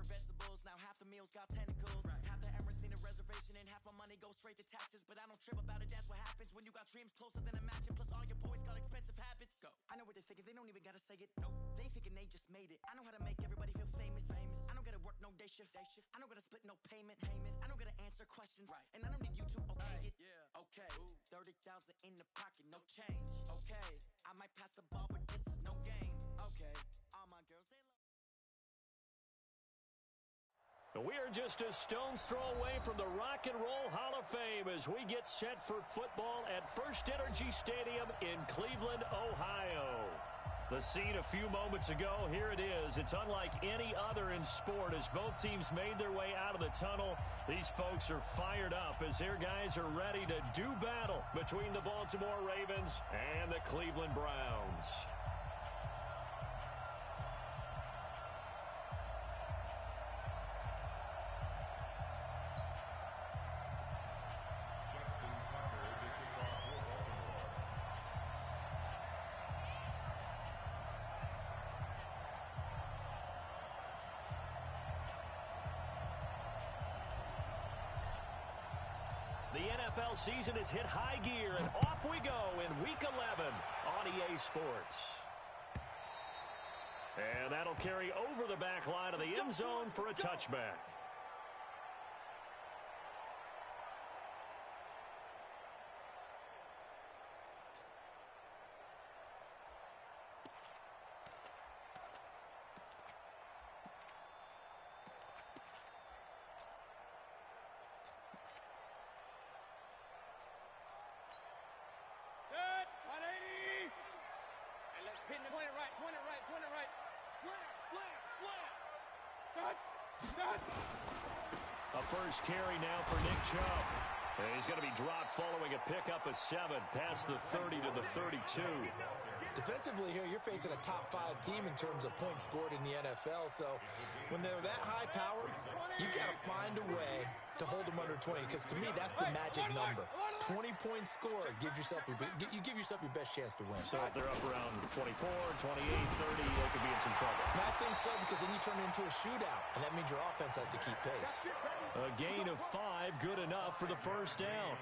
serve vegetables, now half the meals got tentacles. Half the Emirates need a reservation and half my money goes straight to taxes. But I don't trip about it, that's what happens when you got dreams closer than a mansion. Plus all your boys got expensive habits. Go. I know what they're thinking, they don't even gotta say it. No, they thinking they just made it. I know how to make everybody feel famous. I don't gotta work no day shift. I don't gotta split no payment. I don't gotta answer questions. And I don't need you to okay it. Okay, 30,000 in the pocket, no change. Okay, I might pass the ball, but this is no game. Okay, all my girls, they love. We are just a stone's throw away from the Rock and Roll Hall of Fame as we get set for football at First Energy Stadium in Cleveland, Ohio. The scene a few moments ago, here it is. It's unlike any other in sport as both teams made their way out of the tunnel. These folks are fired up as their guys are ready to do battle between the Baltimore Ravens and the Cleveland Browns. The NFL season has hit high gear, and off we go in Week 11 on EA Sports. And that'll carry over the back line of the end zone for a touchback. A first carry now for Nick Chubb. And he's going to be dropped following a pickup of 7 past the 30 to the 32. Defensively here, you're facing a top-5 team in terms of points scored in the NFL. So when they're that high-powered, you got to find a way to hold them under 20. Because to me, that's the magic number. 20-point score gives yourself you give yourself your best chance to win. So if they're up around 24, 28, 30, they could be in some trouble. I think so, because then you turn it into a shootout, and that means your offense has to keep pace. A gain of 5, good enough for the first down.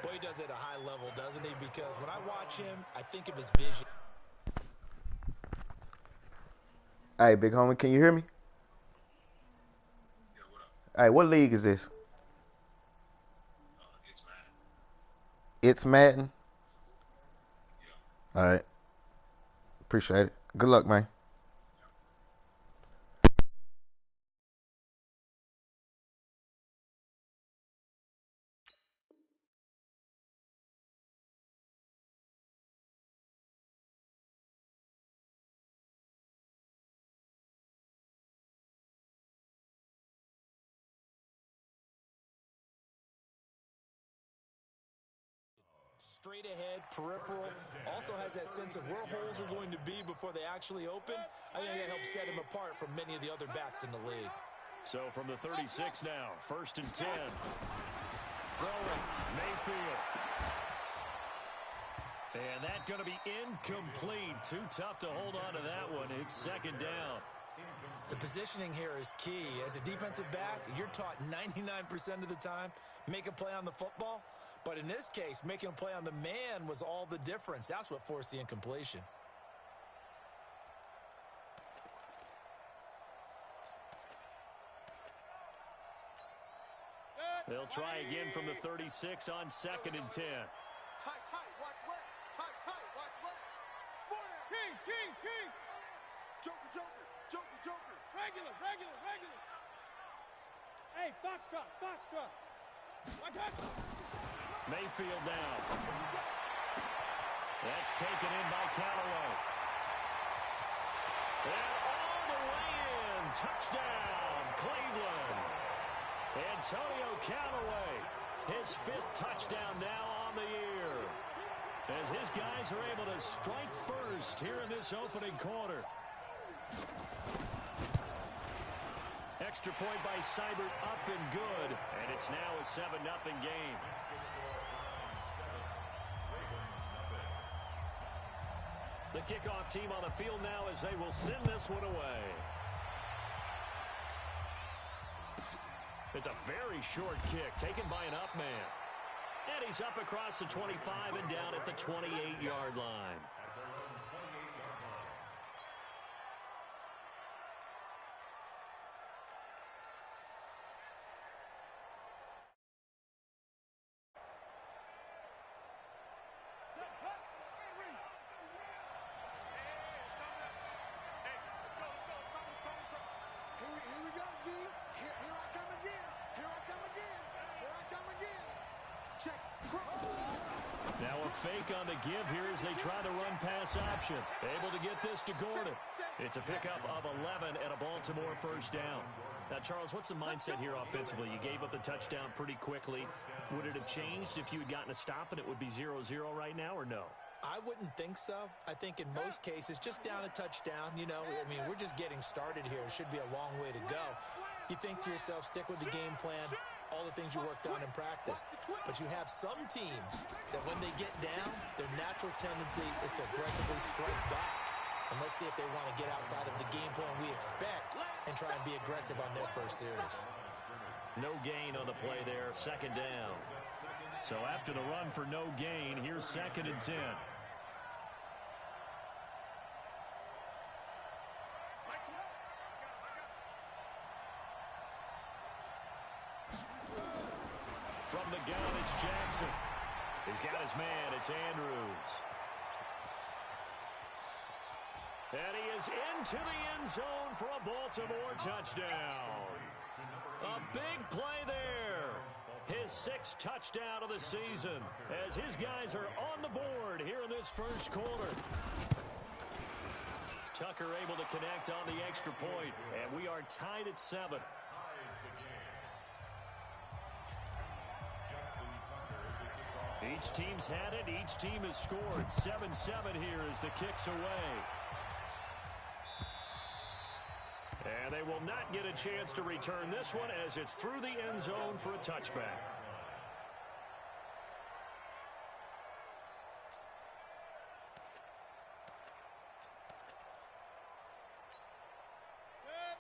Boy, he does it at a high level, doesn't he? Because when I watch him, I think of his vision. Hey, big homie, can you hear me? Yeah, what up? Hey, what league is this? It's Madden. It's Madden? Yeah. All right. Appreciate it. Good luck, man. Straight ahead, peripheral, also has that sense of where holes are going to be before they actually open. I think that helps set him apart from many of the other backs in the league. So from the 36 now, 1st and 10. Throwing, Mayfield. And that's going to be incomplete. Too tough to hold on to that one. It's 2nd down. The positioning here is key. As a defensive back, you're taught 99% of the time, make a play on the football. But in this case, making a play on the man was all the difference. That's what forced the incompletion. They'll try again from the 36 on 2nd and 10. Tight, watch left. Tight, watch left. King. Joker. Regular. Hey, Foxtrot. Watch out. Mayfield down. That's taken in by Callaway. And all the way in. Touchdown, Cleveland. Antonio Callaway, his 5th touchdown now on the year. As his guys are able to strike first here in this opening quarter. Extra point by Seibert, up and good. And it's now a 7-0 game. The kickoff team on the field now as they will send this one away. It's a very short kick taken by an up man. And he's up across the 25 and down at the 28-yard line. Now a fake on the give here as they try the run pass option. Able to get this to Gordon. It's a pickup of 11 and a Baltimore first down. Now, Charles, what's the mindset here offensively? You gave up the touchdown pretty quickly. Would it have changed if you had gotten a stop and it would be 0-0 right now, or no? I wouldn't think so. I think in most cases, just down a touchdown, you know, I mean, we're just getting started here. It should be a long way to go. You think to yourself, stick with the game plan, all the things you worked on in practice. But you have some teams that when they get down, their natural tendency is to aggressively strike back. And let's see if they want to get outside of the game plan we expect and try and be aggressive on their first series. No gain on the play there, second down. So after the run for no gain, here's 2nd and 10. From the gun, it's Jackson. He's got his man. It's Andrews. And he is into the end zone for a Baltimore touchdown. A big play there. His 6th touchdown of the season as his guys are on the board here in this first quarter. Tucker able to connect on the extra point, and we are tied at 7. Each team's had it. Each team has scored. 7-7 here as the kick's away. And they will not get a chance to return this one as it's through the end zone for a touchback.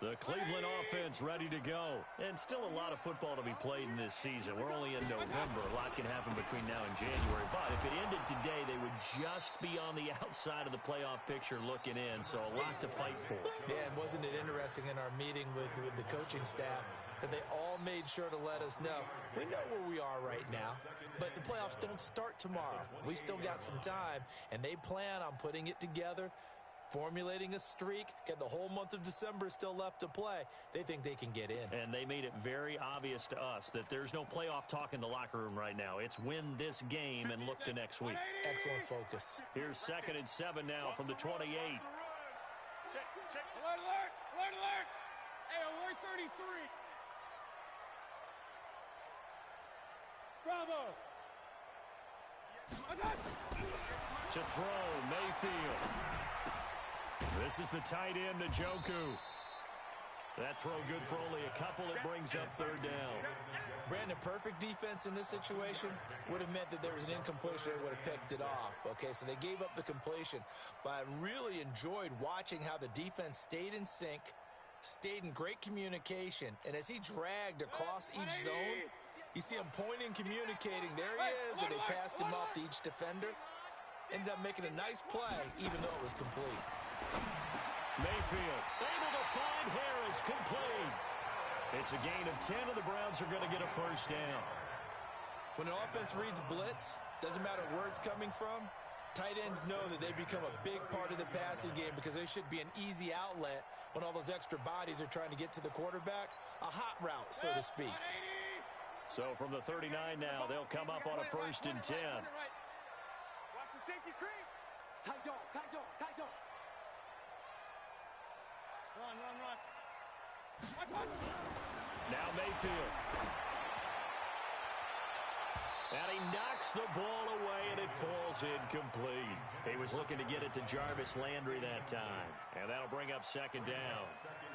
The Cleveland offense ready to go. And still a lot of football to be played in this season. We're only in November. A lot can happen between now and January. But if it ended today, they would just be on the outside of the playoff picture looking in. So a lot to fight for. Yeah, and wasn't it interesting in our meeting with the coaching staff that they all made sure to let us know, we know where we are right now, but the playoffs don't start tomorrow. We still got some time, and they plan on putting it together, formulating a streak, get the whole month of December still left to play. They think they can get in. And they made it very obvious to us that there's no playoff talk in the locker room right now. It's win this game and look to next week. Excellent focus. Here's 2nd and 7 now from the 28. Check. Alert, alert, alert, alert. Hey, alert 33. Bravo. To throw, Mayfield. This is the tight end, Njoku. That throw good for only a couple. It brings up 3rd down. Brandon, perfect defense in this situation would have meant that there was an incompletion that would have picked it off. Okay, so they gave up the completion. But I really enjoyed watching how the defense stayed in sync, stayed in great communication. And as he dragged across each zone, you see him pointing, communicating. There he is, and they passed him off to each defender. Ended up making a nice play, even though it was complete. Mayfield able to find Harris, complete. It's a gain of 10, and the Browns are going to get a first down. When an offense reads blitz, doesn't matter where it's coming from, tight ends know that they become a big part of the passing game because they should be an easy outlet when all those extra bodies are trying to get to the quarterback. A hot route, so to speak. So from the 39 now, they'll come up on a 1st and 10. Watch the safety creep. Tight dog, tight dog, tight dog. Run, run, run. Now Mayfield. And he knocks the ball away, and it falls incomplete. He was looking to get it to Jarvis Landry that time. And that'll bring up 2nd down.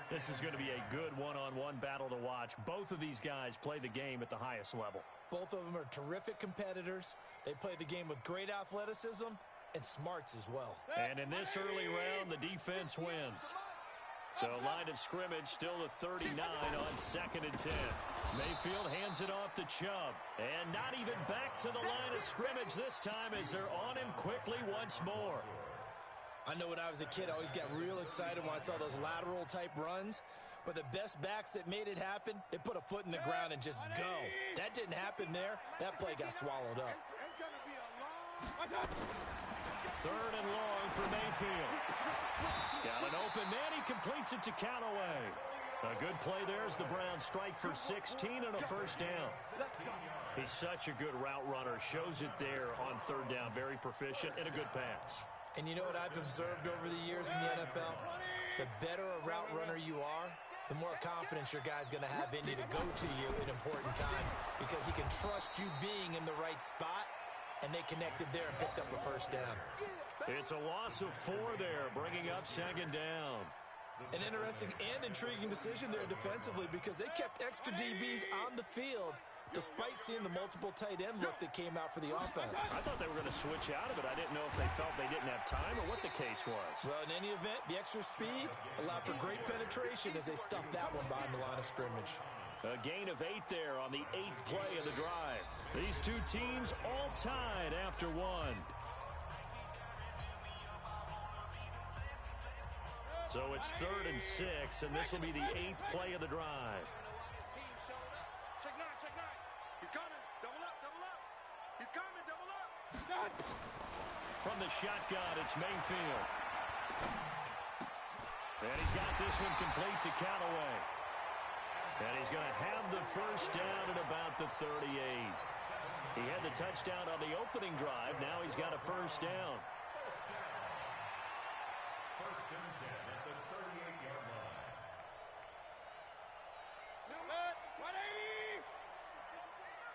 This is going to be a good one-on-one battle to watch. Both of these guys play the game at the highest level. Both of them are terrific competitors. They play the game with great athleticism and smarts as well. And in this early round, the defense wins. So line of scrimmage still the 39 on 2nd and 10. Mayfield hands it off to Chubb. And not even back to the line of scrimmage this time as they're on him quickly once more. I know when I was a kid, I always got real excited when I saw those lateral type runs. But the best backs that made it happen, they put a foot in the ground and just go. That didn't happen there. That play got swallowed up. It's going to be a long... 3rd and long for Mayfield. He's got an open man. He completes it to Callaway. A good play there as the Browns strike for 16 and a first down. He's such a good route runner. Shows it there on 3rd down. Very proficient and a good pass. And you know what I've observed over the years in the NFL? The better a route runner you are, the more confidence your guy's going to have in you to go to you in important times because he can trust you being in the right spot, and they connected there and picked up a first down. It's a loss of 4 there, bringing up 2nd down. An interesting and intriguing decision there defensively because they kept extra DBs on the field despite seeing the multiple tight end look that came out for the offense. I thought they were going to switch out of it. I didn't know if they felt they didn't have time or what the case was. Well, in any event, the extra speed allowed for great penetration as they stuffed that one behind the line of scrimmage. A gain of 8 there on the 8th play of the drive. These two teams all tied after 1. So it's 3rd and 6, and this will be the 8th play of the drive. Check nine. He's coming. Double up. He's coming. Double up. From the shotgun, it's Mayfield. And he's got this one complete to Callaway. And he's going to have the first down at about the 38. He had the touchdown on the opening drive. Now he's got a first down. First and 10 at the 38-yard line.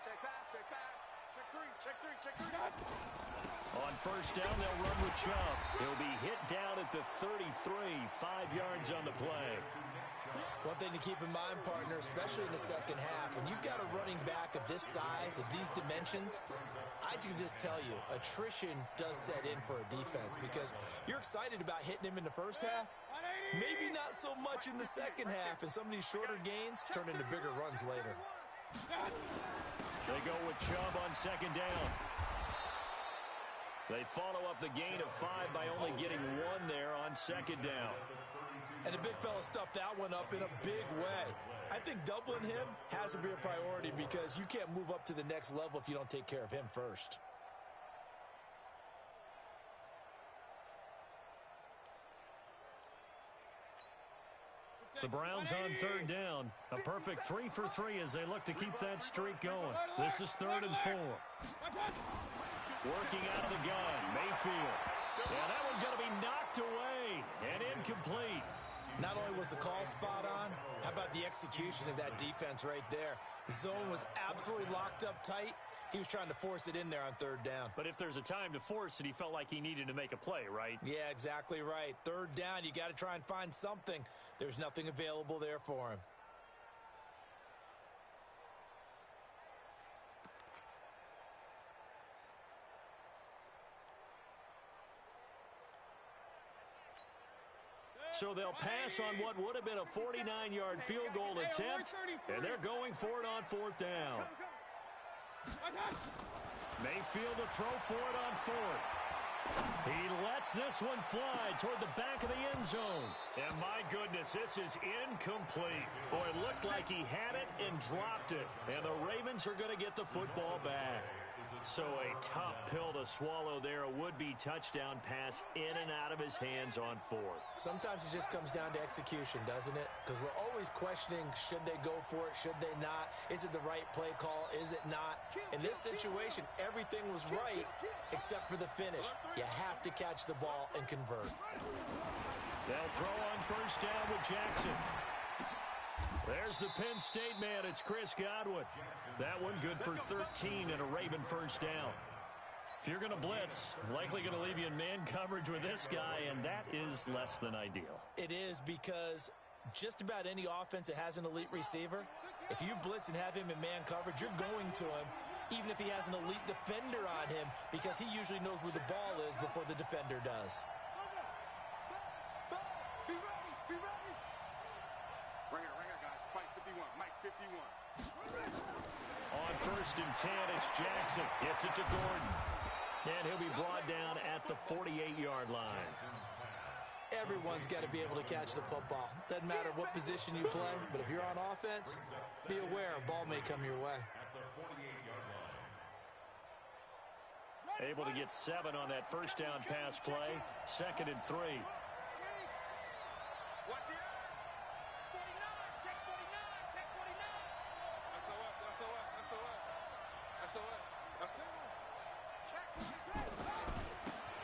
Check back. Check three. On first down, they'll run with Chubb. He'll be hit down at the 33, 5 yards on the play. One thing to keep in mind, partner, especially in the second half, when you've got a running back of this size, of these dimensions, I can just tell you, attrition does set in for a defense because you're excited about hitting him in the first half, maybe not so much in the second half, and some of these shorter gains turn into bigger runs later. They go with Chubb on 2nd down. They follow up the gain of 5 by only getting 1 there on 2nd down. And the big fella stuffed that one up in a big way. I think doubling him has to be a priority because you can't move up to the next level if you don't take care of him first. The Browns on 3rd down. A perfect 3 for 3 as they look to keep that streak going. This is 3rd and 4. Working out of the gun, Mayfield. Yeah, that one's going to be knocked away and incomplete. Not only was the call spot on, how about the execution of that defense right there? The zone was absolutely locked up tight. He was trying to force it in there on 3rd down. But if there's a time to force it, he felt like he needed to make a play, right? Yeah, exactly right. 3rd down, you got to try and find something. There's nothing available there for him. So they'll pass on what would have been a 49-yard field goal attempt, and they're going for it on 4th down. Mayfield to throw for it on 4th. He lets this one fly toward the back of the end zone. And my goodness, this is incomplete. Boy, it looked like he had it and dropped it. And the Ravens are going to get the football back. So a tough pill to swallow there. A would-be touchdown pass in and out of his hands on 4th. Sometimes it just comes down to execution, doesn't it? Because we're always questioning, should they go for it, should they not? Is it the right play call, is it not? In this situation, everything was right except for the finish. You have to catch the ball and convert. They'll throw on first down with Jackson. There's the Penn State man. It's Chris Godwin. That one good for 13 and a Raven first down. If you're going to blitz, likely going to leave you in man coverage with this guy, and that is less than ideal. It is because just about any offense that has an elite receiver, if you blitz and have him in man coverage, you're going to him, even if he has an elite defender on him, because he usually knows where the ball is before the defender does. Be ready. first and 10. It's Jackson. Gets it to Gordon. And he'll be brought down at the 48-yard line. Everyone's got to be able to catch the football. Doesn't matter what position you play, but if you're on offense, be aware a ball may come your way. Able to get 7 on that first down pass play. 2nd and 3.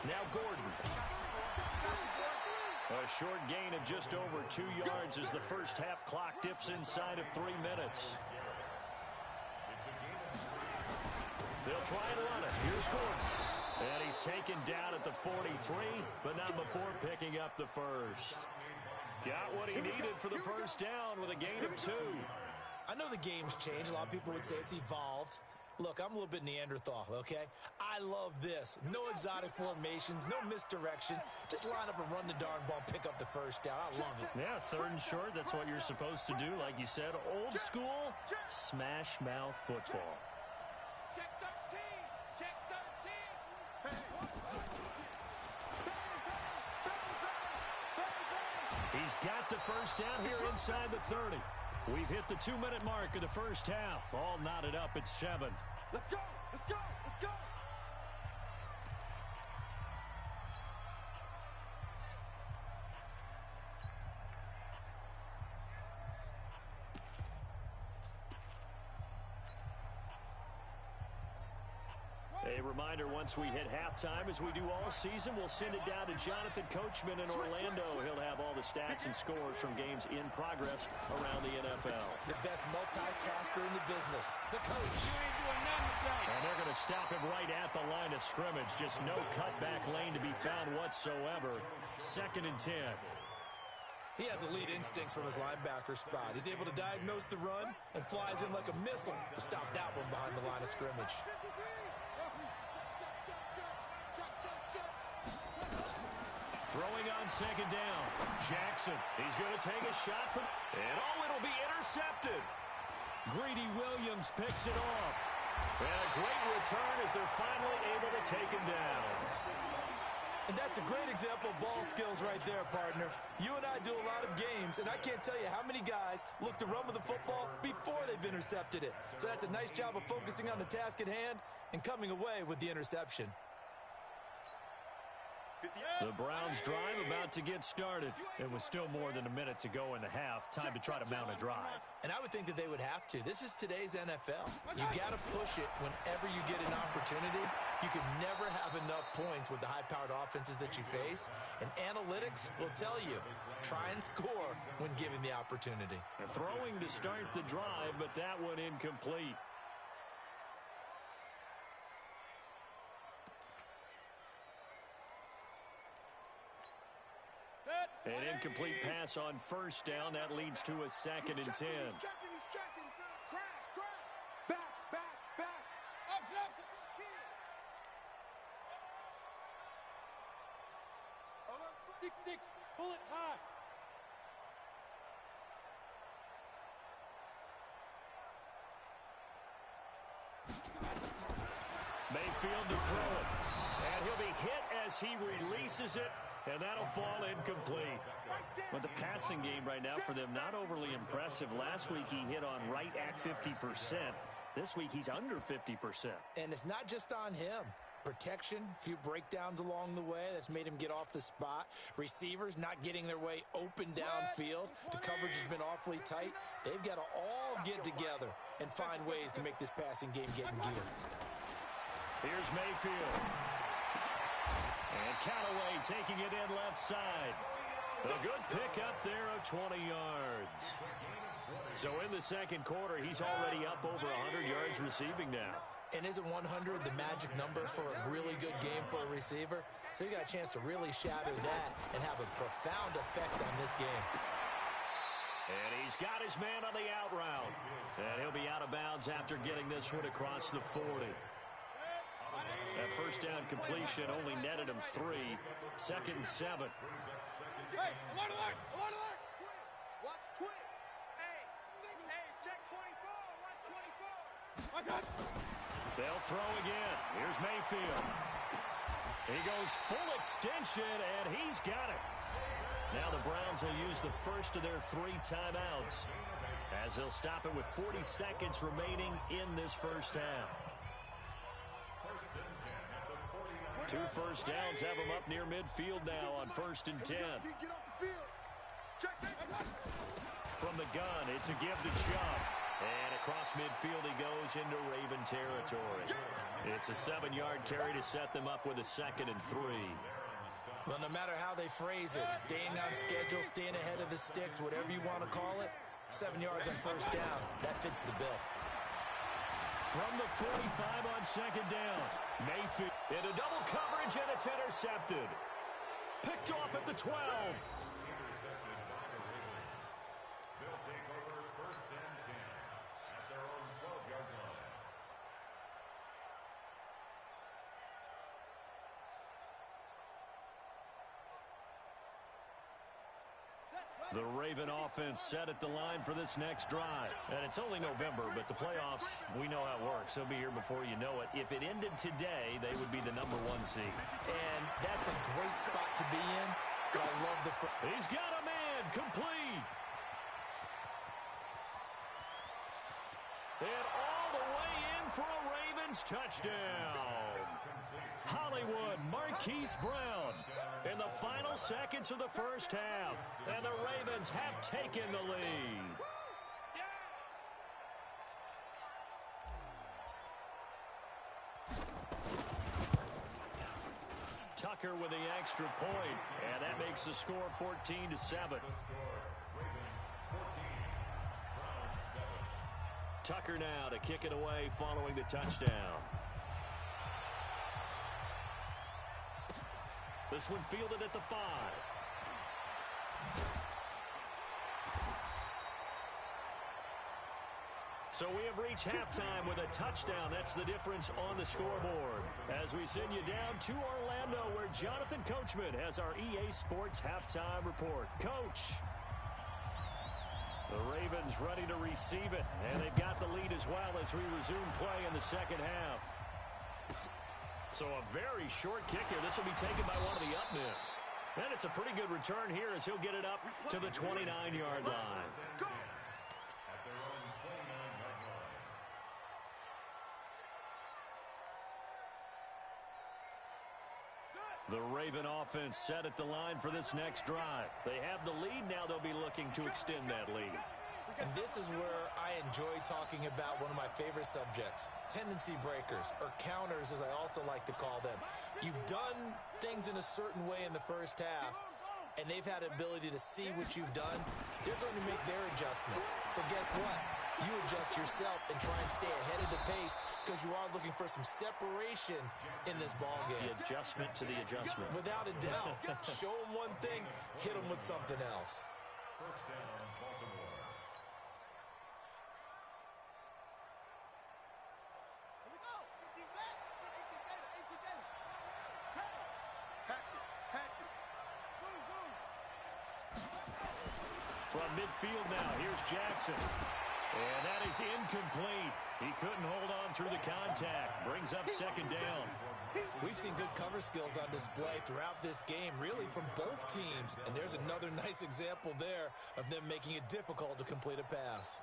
Now Gordon. A short gain of just over 2 yards as the first half clock dips inside of 3 minutes. They'll try and run it. Here's Gordon. And he's taken down at the 43, but not before picking up the first. Got what he needed for the first down with a gain of 2. I know the game's changed. A lot of people would say it's evolved. Look, I'm a little bit Neanderthal, okay? I love this. No exotic formations, no misdirection. Just line up and run the darn ball, pick up the first down. I love it. Yeah, 3rd and short, that's what you're supposed to do. Like you said, old school, smash mouth football. Check 13. Check 13. He's got the first down here inside the 30. We've hit the 2-minute mark of the first half. All knotted up at 7. Let's go. Let's go. Let's go. A reminder, once we hit halftime, as we do all season, we'll send it down to Jonathan Coachman in Orlando. He'll have all the stats and scores from games in progress around the NFL. The best multitasker in the business, the coach. And they're going to stop him right at the line of scrimmage. Just no cutback lane to be found whatsoever. 2nd and 10. He has elite instincts from his linebacker spot. He's able to diagnose the run and flies in like a missile to stop that one behind the line of scrimmage. Throwing on 2nd down. Jackson, he's going to take a shot from... And it'll be intercepted. Greedy Williams picks it off. And a great return as they're finally able to take him down. And that's a great example of ball skills right there, partner. You and I do a lot of games, and I can't tell you how many guys look to run with the football before they've intercepted it. So that's a nice job of focusing on the task at hand and coming away with the interception. The Browns drive about to get started. It was still more than a minute to go in the half. Time to try to mount a drive. And I would think that they would have to. This is today's NFL. You got to push it whenever you get an opportunity. You can never have enough points with the high-powered offenses that you face. And analytics will tell you, try and score when given the opportunity. Throwing to start the drive, but that one incomplete. An incomplete pass on first down. That leads to a 2nd and 10. He's checking. Crash. Back. Up. 6-6. Pull it high. Mayfield to throw it. And he'll be hit as he releases it. And that'll fall incomplete. But the passing game right now for them, not overly impressive. Last week he hit on right at 50%. This week he's under 50%. And it's not just on him. Protection, a few breakdowns along the way. That's made him get off the spot. Receivers not getting their way open downfield. The coverage has been awfully tight. They've got to all get together and find ways to make this passing game get in gear. Here's Mayfield. And Callaway taking it in left side. A good pickup there of 20 yards. So in the second quarter, he's already up over 100 yards receiving now. And isn't 100 the magic number for a really good game for a receiver? So he got a chance to really shatter that and have a profound effect on this game. And he's got his man on the out route. And he'll be out of bounds after getting this one across the 40. That first down completion only netted him 3. 2nd and 7. Hey, alert! Watch twins. Hey, check 24. Watch 24. They'll throw again. Here's Mayfield. He goes full extension, and he's got it. Now the Browns will use the first of their 3 timeouts as they'll stop it with 40 seconds remaining in this first half. 2 first downs have them up near midfield now on 1st and 10. From the gun, it's a give to Chubb. And across midfield he goes into Raven territory. It's a 7-yard carry to set them up with a 2nd and 3. Well, no matter how they phrase it, staying on schedule, staying ahead of the sticks, whatever you want to call it, 7 yards on first down, that fits the bill. From the 45 on 2nd down, Mayfield into double coverage, and it's intercepted. Picked off at the 12. They'll take over 1st and 10 at their own 12-yard line. The Raven offense set at the line for this next drive. And it's only November, but the playoffs, we know how it works. They'll be here before you know it. If it ended today, they would be the #1 seed. And that's a great spot to be in. But I love the... He's got a man, complete. And all the way in for a Ravens touchdown. Hollywood Marquise Brown in the final seconds of the first half. And the Ravens have taken the lead. Tucker with the extra point, and that makes the score 14-7. Tucker now to kick it away following the touchdown. This one fielded at the 5. So we have reached halftime with a touchdown. That's the difference on the scoreboard. As we send you down to Orlando, where Jonathan Coachman has our EA Sports halftime report. Coach. The Ravens ready to receive it, and they've got the lead as well as we resume play in the second half. So a very short kick here. This will be taken by one of the up men. And it's a pretty good return here as he'll get it up to the 29-yard line. The Raven offense set at the line for this next drive. They have the lead. Now they'll be looking to extend that lead. And this is where I enjoy talking about one of my favorite subjects, tendency breakers, or counters as I also like to call them. You've done things in a certain way in the first half, and they've had an ability to see what you've done. They're going to make their adjustments. So guess what? You adjust yourself and try and stay ahead of the pace because you are looking for some separation in this ball game. The adjustment to the adjustment. Without a doubt. Show them one thing, hit them with something else. First down, Baltimore. From midfield now, here's Jackson. And that is incomplete. He couldn't hold on through the contact. Brings up 2nd down. We've seen good cover skills on display throughout this game, really from both teams. And there's another nice example there of them making it difficult to complete a pass.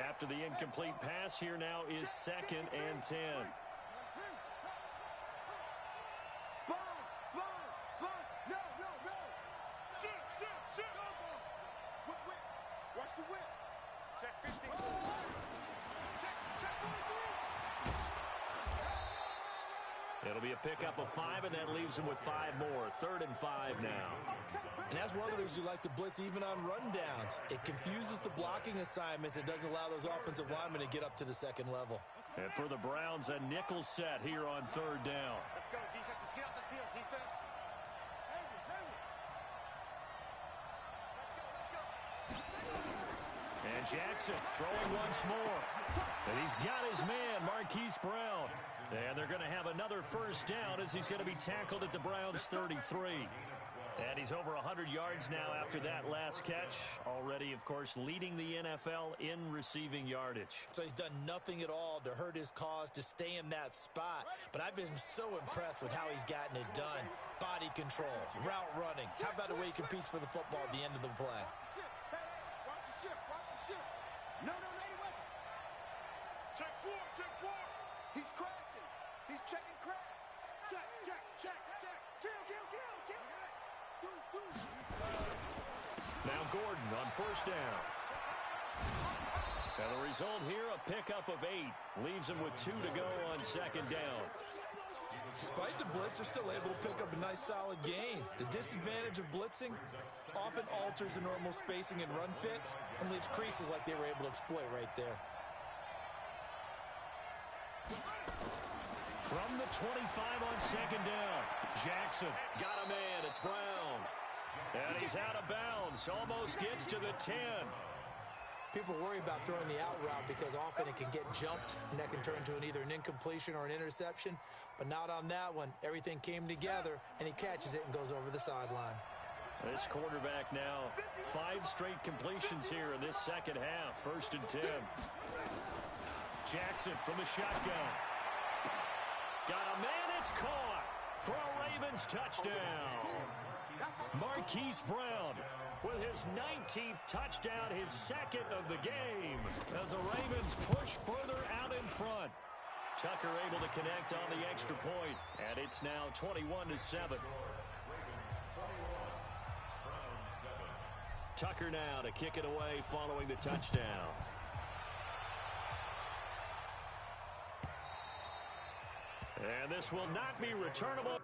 After the incomplete pass, here now is 2nd and 10. Watch the whip. Check 15. It'll be a pickup of 5, and that leaves him with 5 more. 3rd and 5 now. And as one of those who like to blitz even on rundowns, it confuses the blocking assignments. It doesn't allow those offensive linemen to get up to the 2nd level. And for the Browns, a nickel set here on 3rd down. Let's go, defense. Let's get out the field, defense. And Jackson throwing once more. And he's got his man, Marquise Brown. And they're going to have another first down as he's going to be tackled at the Browns' 33. And he's over 100 yards now after that last catch. Already, of course, leading the NFL in receiving yardage. So he's done nothing at all to hurt his cause, to stay in that spot. But I've been so impressed with how he's gotten it done. Body control, route running. How about the way he competes for the football at the end of the play? Watch the shift. Watch the shift. No, he wasn't. Check four. He's crashing. He's checking crash. Check. Kill. Now Gordon on first down. And the result here, a pickup of 8. Leaves him with 2 to go on second down. Despite the blitz, they're still able to pick up a nice solid gain. The disadvantage of blitzing often alters the normal spacing and run fits and leaves creases like they were able to exploit right there. From the 25 on second down. Jackson got a man. It's Brown. And he's out of bounds. Almost gets to the 10. People worry about throwing the out route because often it can get jumped, and that can turn into either an incompletion or an interception. But not on that one. Everything came together, and he catches it and goes over the sideline. This quarterback now, 5 straight completions here in this second half. First and 10. Jackson from the shotgun. Got a man. It's caught for a Ravens touchdown. Marquise Brown with his 19th touchdown, his second of the game, as the Ravens push further out in front. Tucker able to connect on the extra point, and it's now 21-7. Tucker now to kick it away following the touchdown. And this will not be returnable.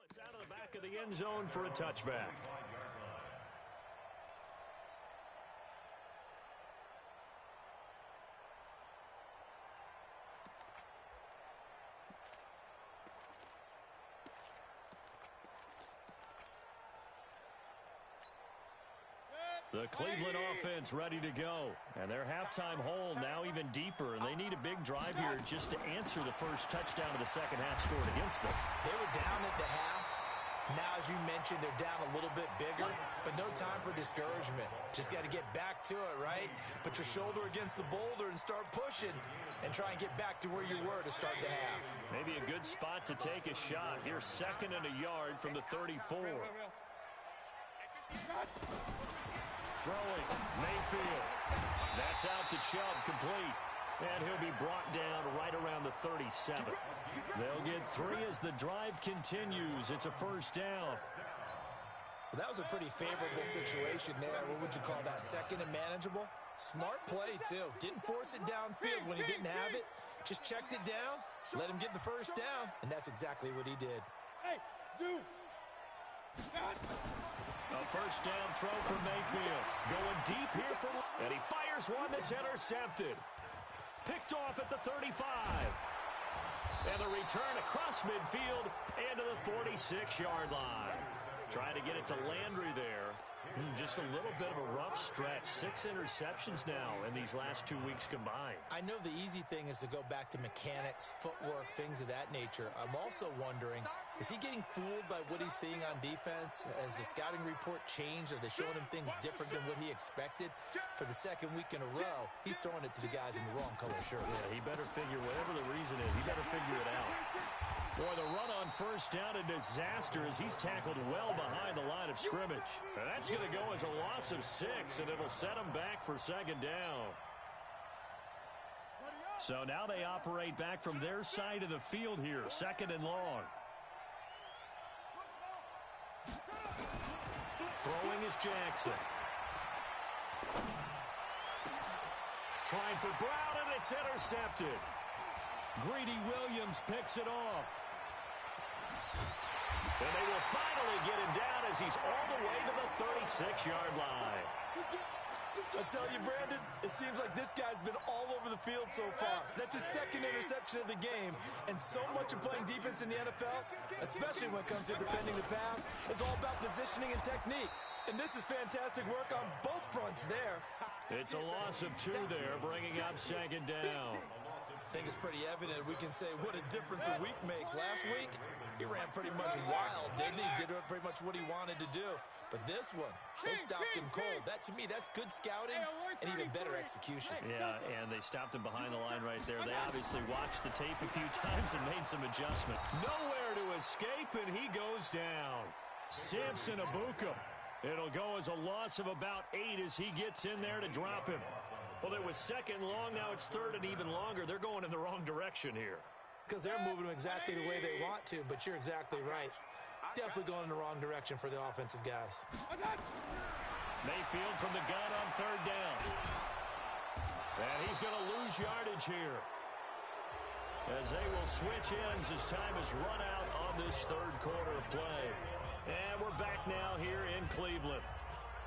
It's out of the back of the end zone for a touchback. The Cleveland offense ready to go. And their halftime hole now even deeper. And they need a big drive here just to answer the first touchdown of the second half scored against them. They were down at the half. Now, as you mentioned, they're down a little bit bigger, but no time for discouragement. Just got to get back to it, right? Put your shoulder against the boulder and start pushing and try and get back to where you were to start the half. Maybe a good spot to take a shot. Here's 2nd and a yard from the 34. Throwing, Mayfield. That's out to Chubb, complete. And he'll be brought down right around the 37. They'll get 3 as the drive continues. It's a first down. Well, that was a pretty favorable situation there. What would you call that? Second and manageable? Smart play, too. Didn't force it downfield when he didn't have it. Just checked it down, let him get the first down, and that's exactly what he did. Hey, Zoo. A first down throw from Mayfield. Going deep here for... And he fires one that's intercepted. Picked off at the 35. And the return across midfield and to the 46-yard line. Trying to get it to Landry there. Just a little bit of a rough stretch. 6 interceptions now in these last 2 weeks combined. I know the easy thing is to go back to mechanics, footwork, things of that nature. I'm also wondering, is he getting fooled by what he's seeing on defense? Has the scouting report changed? Are they showing him things different than what he expected? For the second week in a row, he's throwing it to the guys in the wrong color shirt. Yeah, he better figure, whatever the reason is, he better figure it out. Boy, the run on first down, a disaster as he's tackled well behind the line of scrimmage. And that's going to go as a loss of 6, and it'll set him back for second down. So now they operate back from their side of the field here, 2nd and long. Throwing is Jackson. Trying for Brown, and it's intercepted. Greedy Williams picks it off. And they will finally get him down as he's all the way to the 26-yard line. I tell you, Brandon, it seems like this guy's been all over the field so far. That's his second interception of the game, and so much of playing defense in the NFL, especially when it comes to defending the pass, is all about positioning and technique. And this is fantastic work on both fronts there. It's a loss of 2 there, bringing up second down. I think it's pretty evident we can say what a difference a week makes. Last week, he ran pretty much wild, didn't he? Did pretty much what he wanted to do. But this one, they stopped him cold. That, to me, that's good scouting and even better execution. Yeah, and they stopped him behind the line right there. They obviously watched the tape a few times and made some adjustment. Nowhere to escape, and he goes down. Samson Abuka. It'll go as a loss of about 8 as he gets in there to drop him. Well, it was second long. Now it's third and even longer. They're going in the wrong direction here. Because they're moving them exactly the way they want to, but you're exactly right. Definitely going in the wrong direction for the offensive guys. Mayfield from the gun on third down. And he's going to lose yardage here, as they will switch ends as time is run out on this third quarter of play. And we're back now here in Cleveland.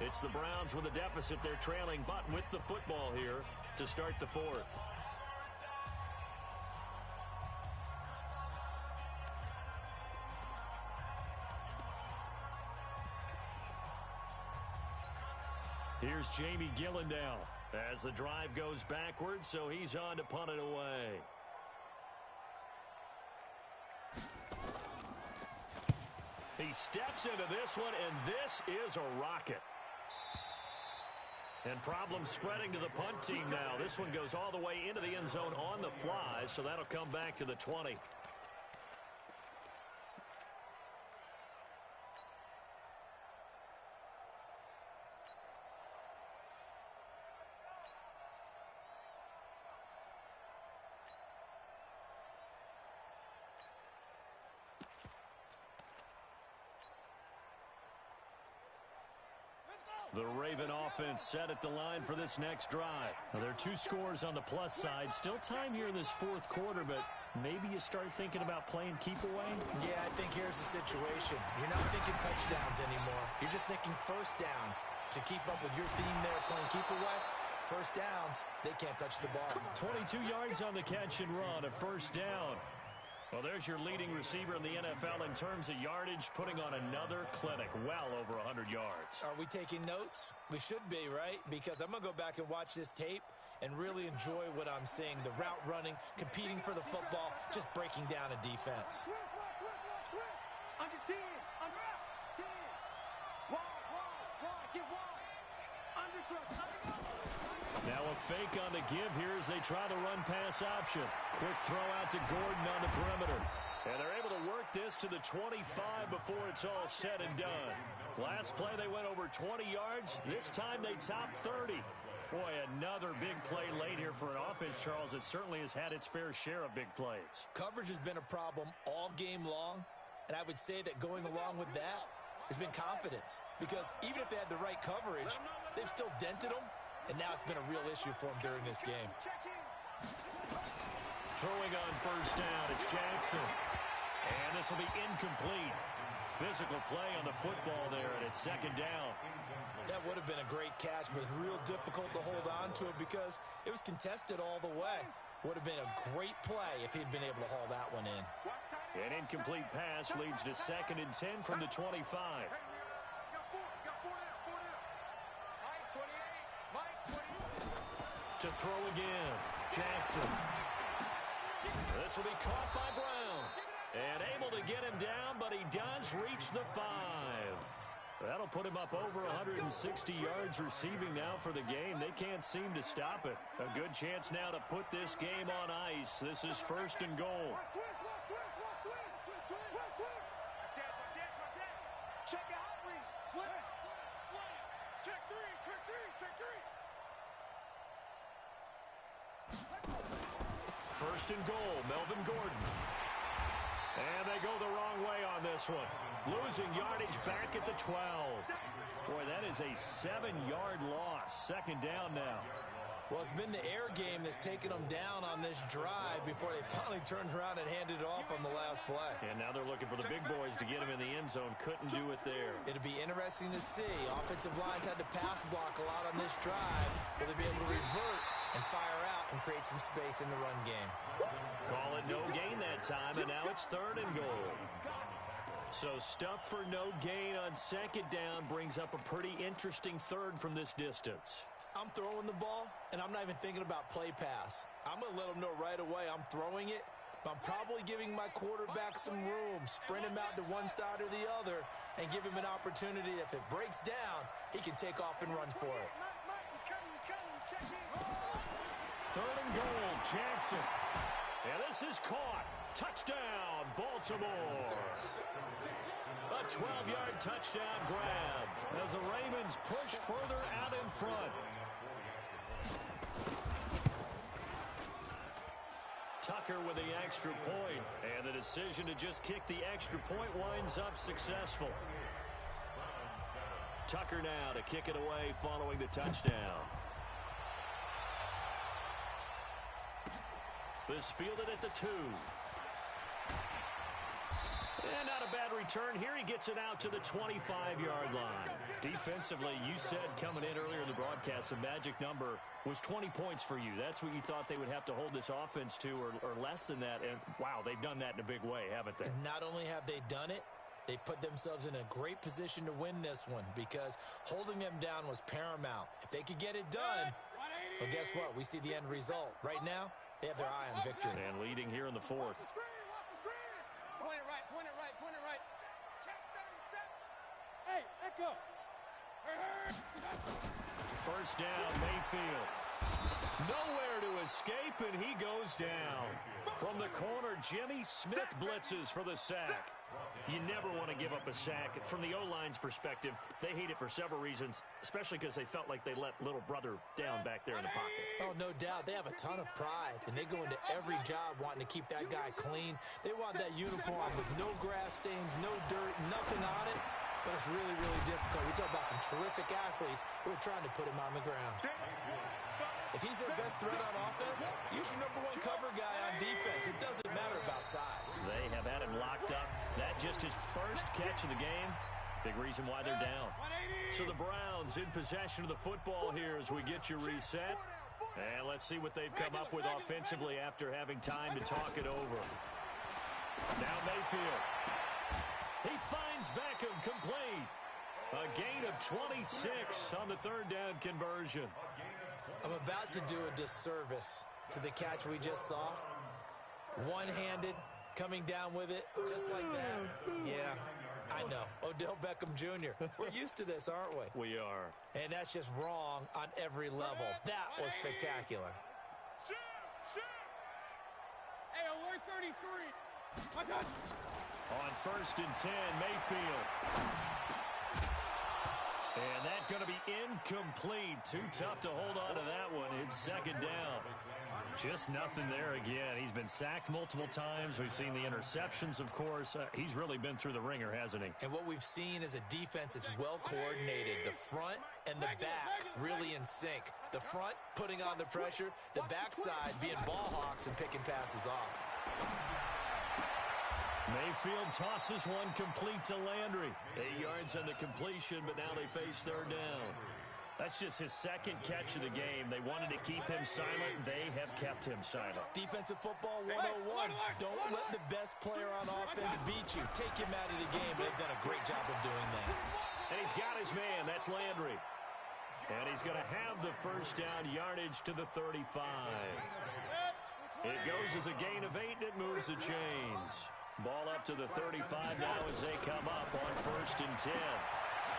It's the Browns with a deficit. They're trailing, but with the football here to start the fourth. Here's Jamie Gillandale as the drive goes backwards, so he's on to punt it away. He steps into this one, and this is a rocket. And problems spreading to the punt team now. This one goes all the way into the end zone on the fly, so that'll come back to the 20. The Raven offense set at the line for this next drive. Now, there are 2 scores on the plus side. Still time here in this fourth quarter, but maybe you start thinking about playing keep away? Yeah, I think here's the situation. You're not thinking touchdowns anymore. You're just thinking first downs. To keep up with your theme there, playing keep away, first downs, they can't touch the ball. 22 yards on the catch and run, a first down. Well, there's your leading receiver in the NFL in terms of yardage, putting on another clinic, well over 100 yards. Are we taking notes? We should be, right? Because I'm going to go back and watch this tape and really enjoy what I'm seeing. The route running, competing for the football, just breaking down a defense. Under 10, under 10. Wide, get wide. Under thrust, Now a fake on the give here as they try the run-pass option. Quick throw out to Gordon on the perimeter. And they're able to work this to the 25 before it's all said and done. Last play they went over 20 yards. This time they topped 30. Boy, another big play late here for an offense, Charles, that certainly has had its fair share of big plays. Coverage has been a problem all game long, and I would say that going along with that has been confidence. Because even if they had the right coverage, they've still dented them, and now it's been a real issue for them during this game. Throwing on first down, it's Jackson. And this will be incomplete. Physical play on the football there, and it's second down. That would have been a great catch, but real difficult to hold on to it because it was contested all the way. Would have been a great play if he'd been able to haul that one in. An incomplete pass leads to 2nd and 10 from the 25. To throw again, Jackson. This will be caught by Brown. And able to get him down, but he does reach the 5. That'll put him up over 160 yards receiving now for the game. They can't seem to stop it. A good chance now to put this game on ice. This is 1st and goal. Check the hot read. Slip. Check three. 1st and goal, Melvin Gordon. And they go the wrong way on this one. Losing yardage back at the 12. Boy, that is a 7-yard loss. 2nd down now. Well, it's been the air game that's taken them down on this drive before they finally turned around and handed it off on the last play. And now they're looking for the big boys to get him in the end zone. Couldn't do it there. It'll be interesting to see. Offensive lines had to pass block a lot on this drive. Will they be able to revert and fire out and create some space in the run game? Call it no gain that time, and now it's 3rd and goal. So stuff for no gain on 2nd down brings up a pretty interesting 3rd from this distance. I'm throwing the ball, and I'm not even thinking about play pass. I'm going to let them know right away I'm throwing it, but I'm probably giving my quarterback some room, sprint him out to one side or the other, and give him an opportunity. If it breaks down, he can take off and run for it. 3rd and goal, Jackson. And this is caught. Touchdown, Baltimore. A 12-yard touchdown grab as the Ravens push further out in front. Tucker with the extra point, and the decision to just kick the extra point winds up successful. Tucker now to kick it away following the touchdown. This fielded at the 2. And not a bad return here. He gets it out to the 25-yard line. Defensively, you said coming in earlier in the broadcast, the magic number was 20 points for you. That's what you thought they would have to hold this offense to, or less than that. And, wow, they've done that in a big way, haven't they? And not only have they done it, they put themselves in a great position to win this one because holding them down was paramount. If they could get it done, well, guess what? We see the end result. Right now, they have their eye on victory. And leading here in the 4th. Point it right, point it right, point it right. Check 37. Hey, echo. First down, Mayfield. Nowhere to escape, and he goes down. From the corner, Jimmy Smith blitzes for the sack. You never want to give up a sack. From the O-line's perspective, they hate it for several reasons, especially because they felt like they let little brother down back there in the pocket. Oh, no doubt. They have a ton of pride, and they go into every job wanting to keep that guy clean. They want that uniform with no grass stains, no dirt, nothing on it. But it's really, really difficult. We talk about some terrific athletes who are trying to put him on the ground. If he's their best threat on offense, use your #1 cover guy on defense. It doesn't matter about size. They have had him locked up. That just his first catch of the game. Big reason why they're down. So the Browns in possession of the football here as we get you reset. And let's see what they've come up with offensively after having time to talk it over. Now Mayfield. He finds Beckham complete. A gain of 26 on the 3rd down conversion. I'm about to do a disservice to the catch we just saw. One-handed, coming down with it, just like that. Yeah, I know. Odell Beckham Jr. We're used to this, aren't we? We are. And that's just wrong on every level. That was spectacular. Hey, alert 33. My God. On 1st and 10, Mayfield. And that's going to be incomplete. Too tough to hold on to that one. It's 2nd down. Just nothing there again. He's been sacked multiple times. We've seen the interceptions, of course. He's really been through the ringer, hasn't he? And what we've seen is a defense that's well coordinated. The front and the back really in sync. The front putting on the pressure. The backside being ball hawks and picking passes off. Mayfield tosses one complete to Landry. 8 yards on the completion, but now they face 3rd down. That's just his 2nd catch of the game. They wanted to keep him silent. They have kept him silent. Defensive football 101. Don't let the best player on offense beat you. Take him out of the game. They've done a great job of doing that. And he's got his man. That's Landry. And he's going to have the first down yardage to the 35. It goes as a gain of 8, and it moves the chains. Ball up to the 35 now as they come up on 1st and 10.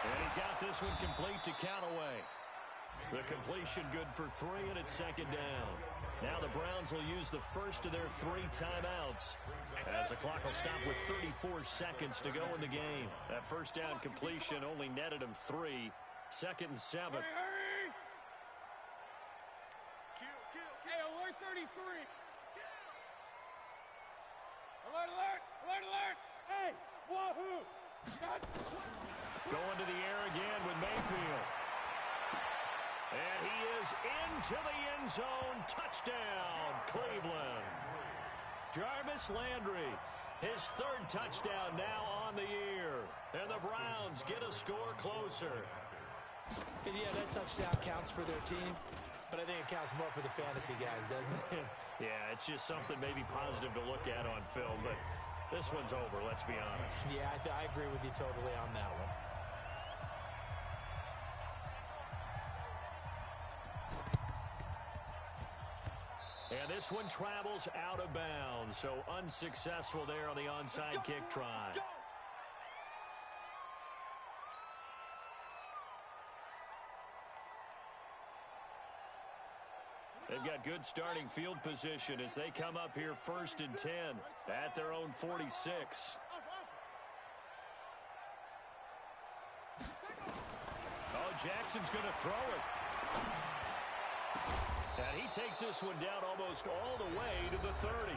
And he's got this one complete to Callaway. The completion good for 3, and it's 2nd down. Now the Browns will use the first of their 3 timeouts as the clock will stop with 34 seconds to go in the game. That first down completion only netted him 3. 2nd and 7. Hurry! Hey, alert 33. Alert, alert, alert, alert. Hey, wahoo. Going to the air again with Mayfield. And he is into the end zone. Touchdown, Cleveland. Jarvis Landry, his third touchdown now on the year. And the Browns get a score closer. And yeah, that touchdown counts for their team, but I think it counts more for the fantasy guys, doesn't it? Yeah, it's just something maybe positive to look at on film, but this one's over, let's be honest. Yeah, I agree with you totally on that one. And this one travels out of bounds, so unsuccessful there on the onside kick try. They've got good starting field position as they come up here 1st and 10 at their own 46. Oh, Jackson's going to throw it. And he takes this one down almost all the way to the 30.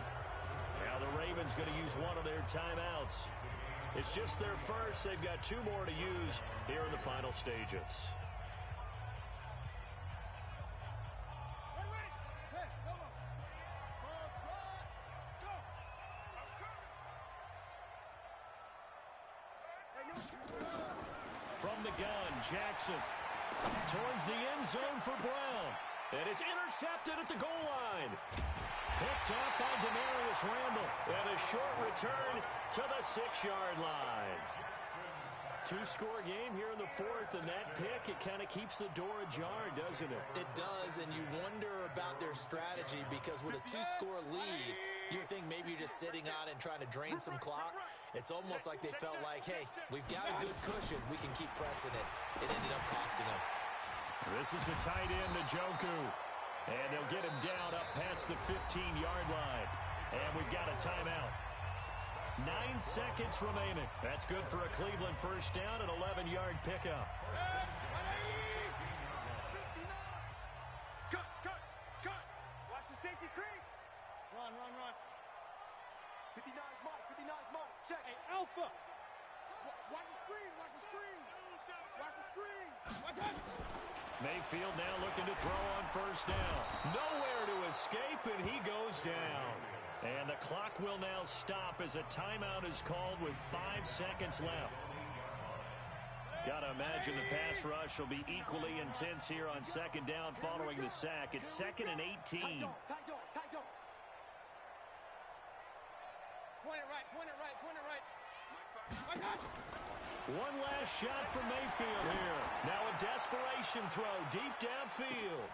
Now the Ravens going to use one of their timeouts. It's just their first. They've got 2 more to use here in the final stages. From the gun, Jackson towards the end zone for Brown. And it's intercepted at the goal line. Picked up by Demarius Randall. And a short return to the 6-yard line. 2-score game here in the 4th, and that pick, it kind of keeps the door ajar, doesn't it? It does, and you wonder about their strategy because with a 2-score lead, you think maybe you're just sitting on it and trying to drain some clock. It's almost like they felt like, hey, we've got a good cushion. We can keep pressing it. It ended up costing them. This is the tight end, Njoku. And they'll get him down up past the 15-yard line. And we've got a timeout. 9 seconds remaining. That's good for a Cleveland first down, an 11-yard pickup. Cut. Watch the safety creep. Run. 59's Mike. Check. Hey, Alpha. Watch the screen. Watch the screen. Mayfield now looking to throw on first down. Nowhere to escape, and he goes down. And the clock will now stop as a timeout is called with 5 seconds left. Got to imagine the pass rush will be equally intense here on second down following the sack. It's 2nd and 18. Point it right. One last shot from Mayfield here. Now a desperation throw deep downfield.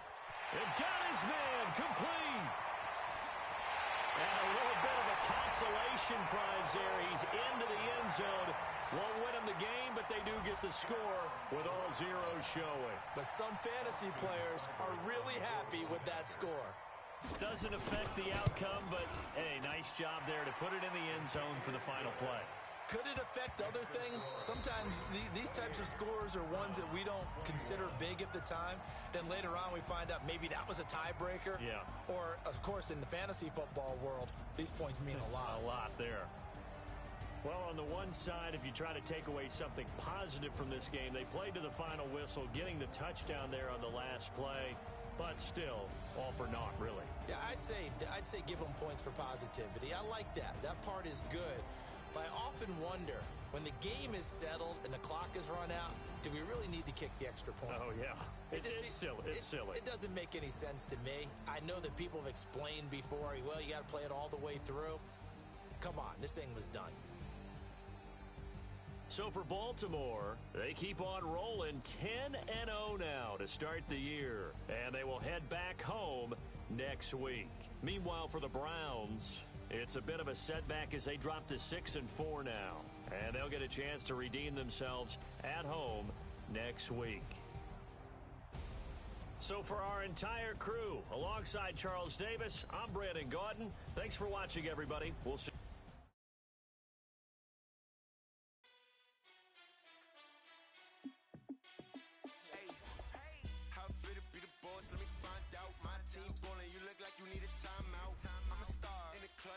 It got his man complete. And a little bit of a consolation prize there. He's into the end zone. Won't win him the game, but they do get the score with all zeros showing. But some fantasy players are really happy with that score. Doesn't affect the outcome, but, hey, nice job there to put it in the end zone for the final play. Could it affect other things? Sometimes these types of scores are ones that we don't consider big at the time. Then later on we find out maybe that was a tiebreaker. Yeah. Or, of course, in the fantasy football world, these points mean a lot. A lot there. Well, on the one side, if you try to take away something positive from this game, they played to the final whistle, getting the touchdown there on the last play. But still, all for naught, really. Yeah, I'd say give them points for positivity. I like that. That part is good. But I often wonder, when the game is settled and the clock is run out, do we really need to kick the extra point? Oh, yeah. It's silly. It's silly. It doesn't make any sense to me. I know that people have explained before, well, you got to play it all the way through. Come on, this thing was done. So for Baltimore, they keep on rolling 10-0 now to start the year. And they will head back home next week. Meanwhile, for the Browns, it's a bit of a setback as they drop to 6-4 now. And they'll get a chance to redeem themselves at home next week. So for our entire crew, alongside Charles Davis, I'm Brandon Gaudin. Thanks for watching, everybody. We'll see.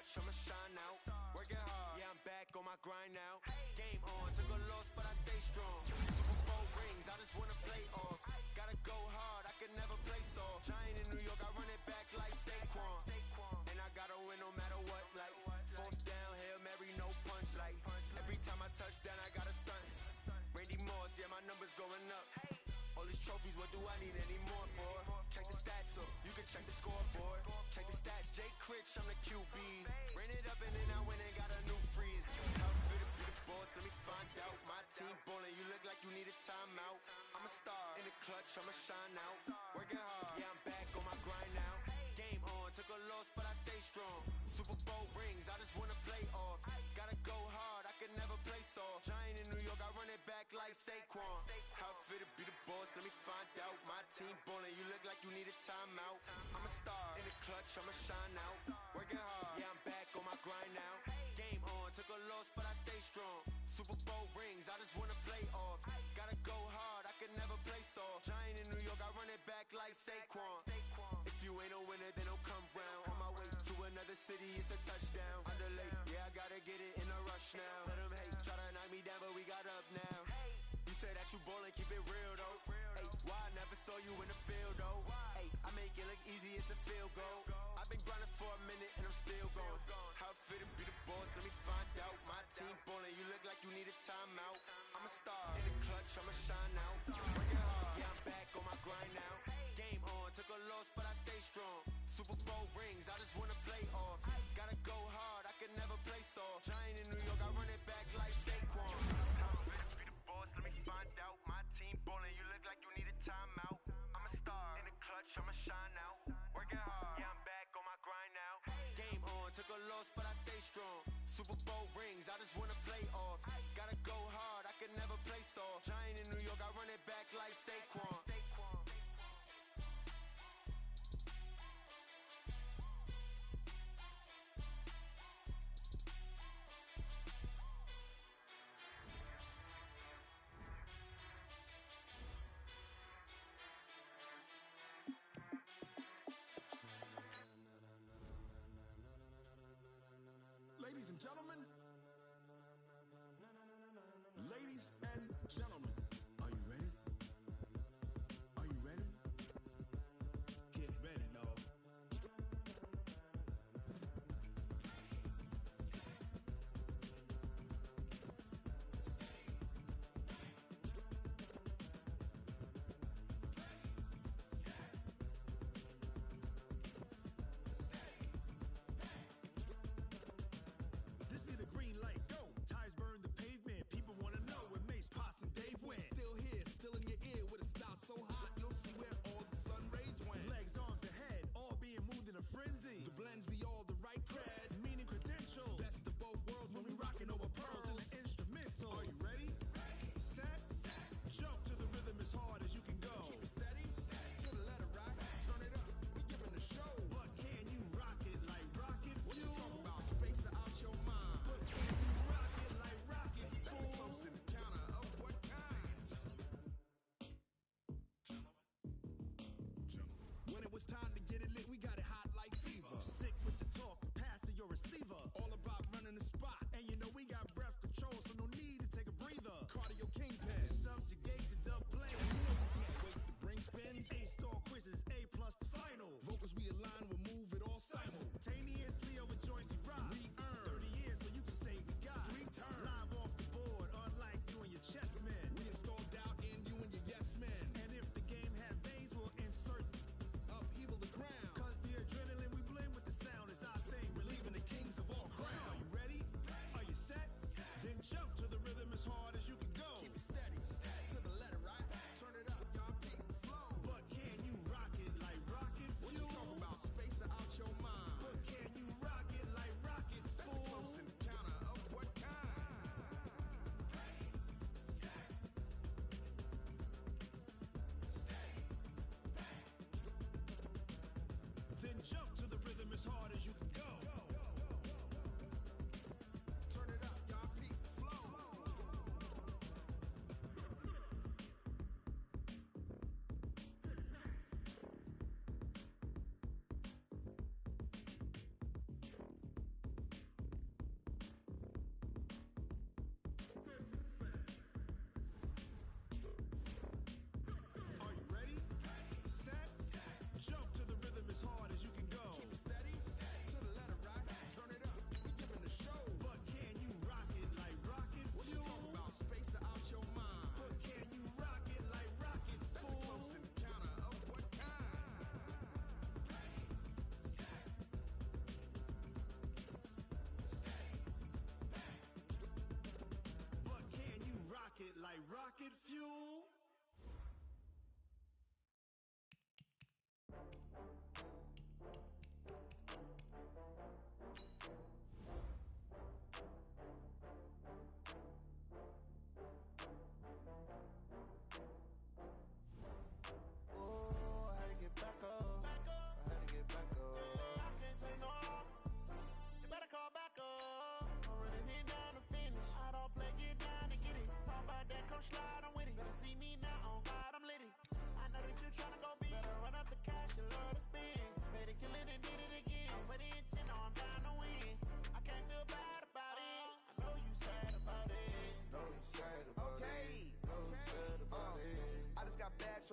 I'ma shine out, working hard, yeah, I'm back on my grind now. Game on, took a loss, but I stay strong. Super Bowl rings, I just wanna play off. Gotta go hard, I can never play soft. Giant in New York, I run What do I need any more for? Check the stats up, you can check the scoreboard. Check the stats, Jay Critch, I'm the QB. Ran it up and then I went and got a new freeze. Tough fit to be the boss, let me find out. My team ballin', you look like you need a timeout. I'm a star, in the clutch, I'ma shine out. Working hard, yeah, I'm back on my grind now. Game on, took a loss, but I stay strong. Super Bowl rings, I just wanna play off. Gotta go hard, I can never play soft. Giant in New York, I run it back like Saquon. How fit to be the boss, let me find out. My team ballin', you look like you need a timeout. I'm a star, in the clutch, I'ma shine out. Working hard, yeah, I'm back on my grind now. Game on, took a loss, but I stay strong. Super Bowl rings, I just wanna play off. Gotta go hard, I can never play soft. Giant in New York, I run it back like Saquon. If you ain't a winner, then don't come round. On my way to another city, it's a touchdown. Underlay, yeah, I gotta get it in a rush now. Let them hate, try to knock me down, but we got up now. You say that you ballin', keep it real though. Hey, why I never saw you in the field though? Hey, I make it look easy, it's a field goal. I've been grinding for a minute and I'm still going. How fit to be the boss, let me find out. My team ballin', you look like you need a timeout. I'm a star, in the clutch, I'ma shine out. Working hard, yeah, I'm back on my grind now. Game on, took a loss, but I stay strong. Super Bowl rings, I just wanna play off. Gotta go hard, I can never play soft. Giant in New York, I run it back like Saquon. How fit to be the boss, let me find out. My team ballin', you look like you need a timeout. I'm a star, in the clutch, I'ma shine out. Working hard, yeah, I'm back on my grind now. Game on, took a loss, but I stay strong. Super Bowl rings, I just wanna play off. Gotta go hard, I can never play soft. Giant in New York, I run it back like Saquon. Ladies and gentlemen, ladies and gentlemen, are you ready? Are you ready? Get ready, dog. This be the green light, go. Tires burn the pavement. People wanna know where Mace, Poss, and Dave went. Still here, still in your ear with a style so hot, you'll see where all the sun rays went. Legs, arms, and head, all being moved in a frenzy. The blends be all the right cred, meaning credentials. Best of both worlds when we rockin' over pearls in the instrumental. Are you ready? Set, jump to the rhythm as hard as you can go. Keep it steady, to the letter rock. Turn it up, we giving the show. But can you rock it like rocket fuel? What you talking about? Space out your mind. But can you rock it like rocket fuel? Close encounter of what kind? When it was time to get it lit, we got it hot like fever. Sick with the talk, pass to your receiver. All about running the spot. And you know we got breath control, so no need to take a breather. Cardio kingpin, subjugate the dub plane. You know we can't wait to bring spins. A-star quizzes, A plus the final. Vocals we align, we'll move it all simultaneously over joints we rock. We earn 30 years, so you can say we got 3 turns. Live off the board, unlike you and your chess men. We install doubt in you and your yes men. And if the game had veins, we'll insert upheaval the ground. Cause the adrenaline we blend with the sound is our thing, relieving the kings of all crowns. So are you ready? Are you set? Then jump to the rhythm as hard as you can go. Keep it steady.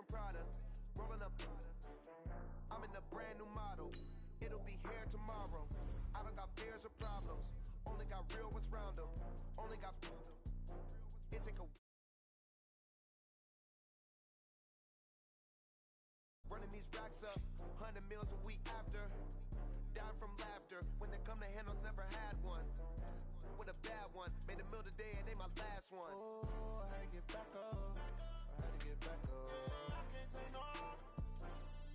from Prada. Rolling up, I'm in a brand new model. It'll be here tomorrow. I don't got fears or problems. Only got real ones round them. Only got. It take a. Running these racks up, 100 meals a week after. Down from laughter. When they come to handles, never had one. With a bad one. Made a meal today and they my last one. Oh, I had to get back up. I had to get back up. I can't take no.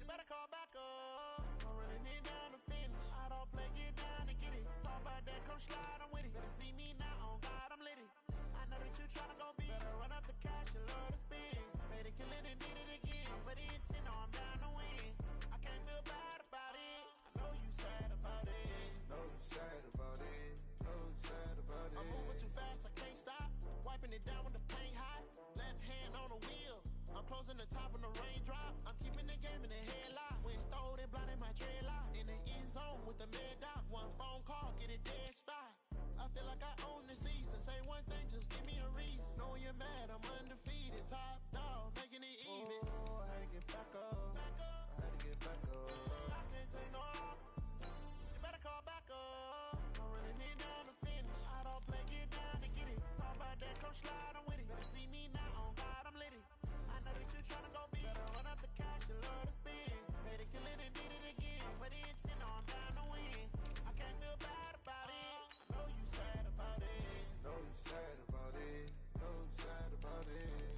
You better call back up. I'm running it down to finish. I don't play, get down and get it. Talk about that, come slide, I'm with it. Better see me now, on God, I'm lit it. I know that you tryna go big. Better run up the cash, you love to spend. Made it, kill it, and did it again. But the intent, no, I'm down to win. I can't feel bad about it. I know you sad about it. Know you sad about it. Know you sad about it. I'm moving too fast, I can't stop. Wiping it down with the paint hot. Left hand on the wheel. I'm closing the top when the raindrop. I'm keeping the game in the headlock. When throwed and blinded my dreadlock. In the end zone with the mad dot. One phone call, get it dead stop. I feel like I own the season. Say one thing, just give me a reason. Know you're mad, I'm undefeated. Top dog, making it even. Oh, I had to get back up. I had to get back up. I can't take no. You better call back up. I'm running it down to finish. I don't play, get down to get it. Talk about that, come slide, I'm with it. Better see me now, on God, I'm lit it. I know that you tryna go big. Better run up the cash, you love to spend. Made it, kill it, and did it again. But the intent, no, I'm down to win. I can't feel bad about it. I know you sad about it. Know you sad about it. Know you sad about it.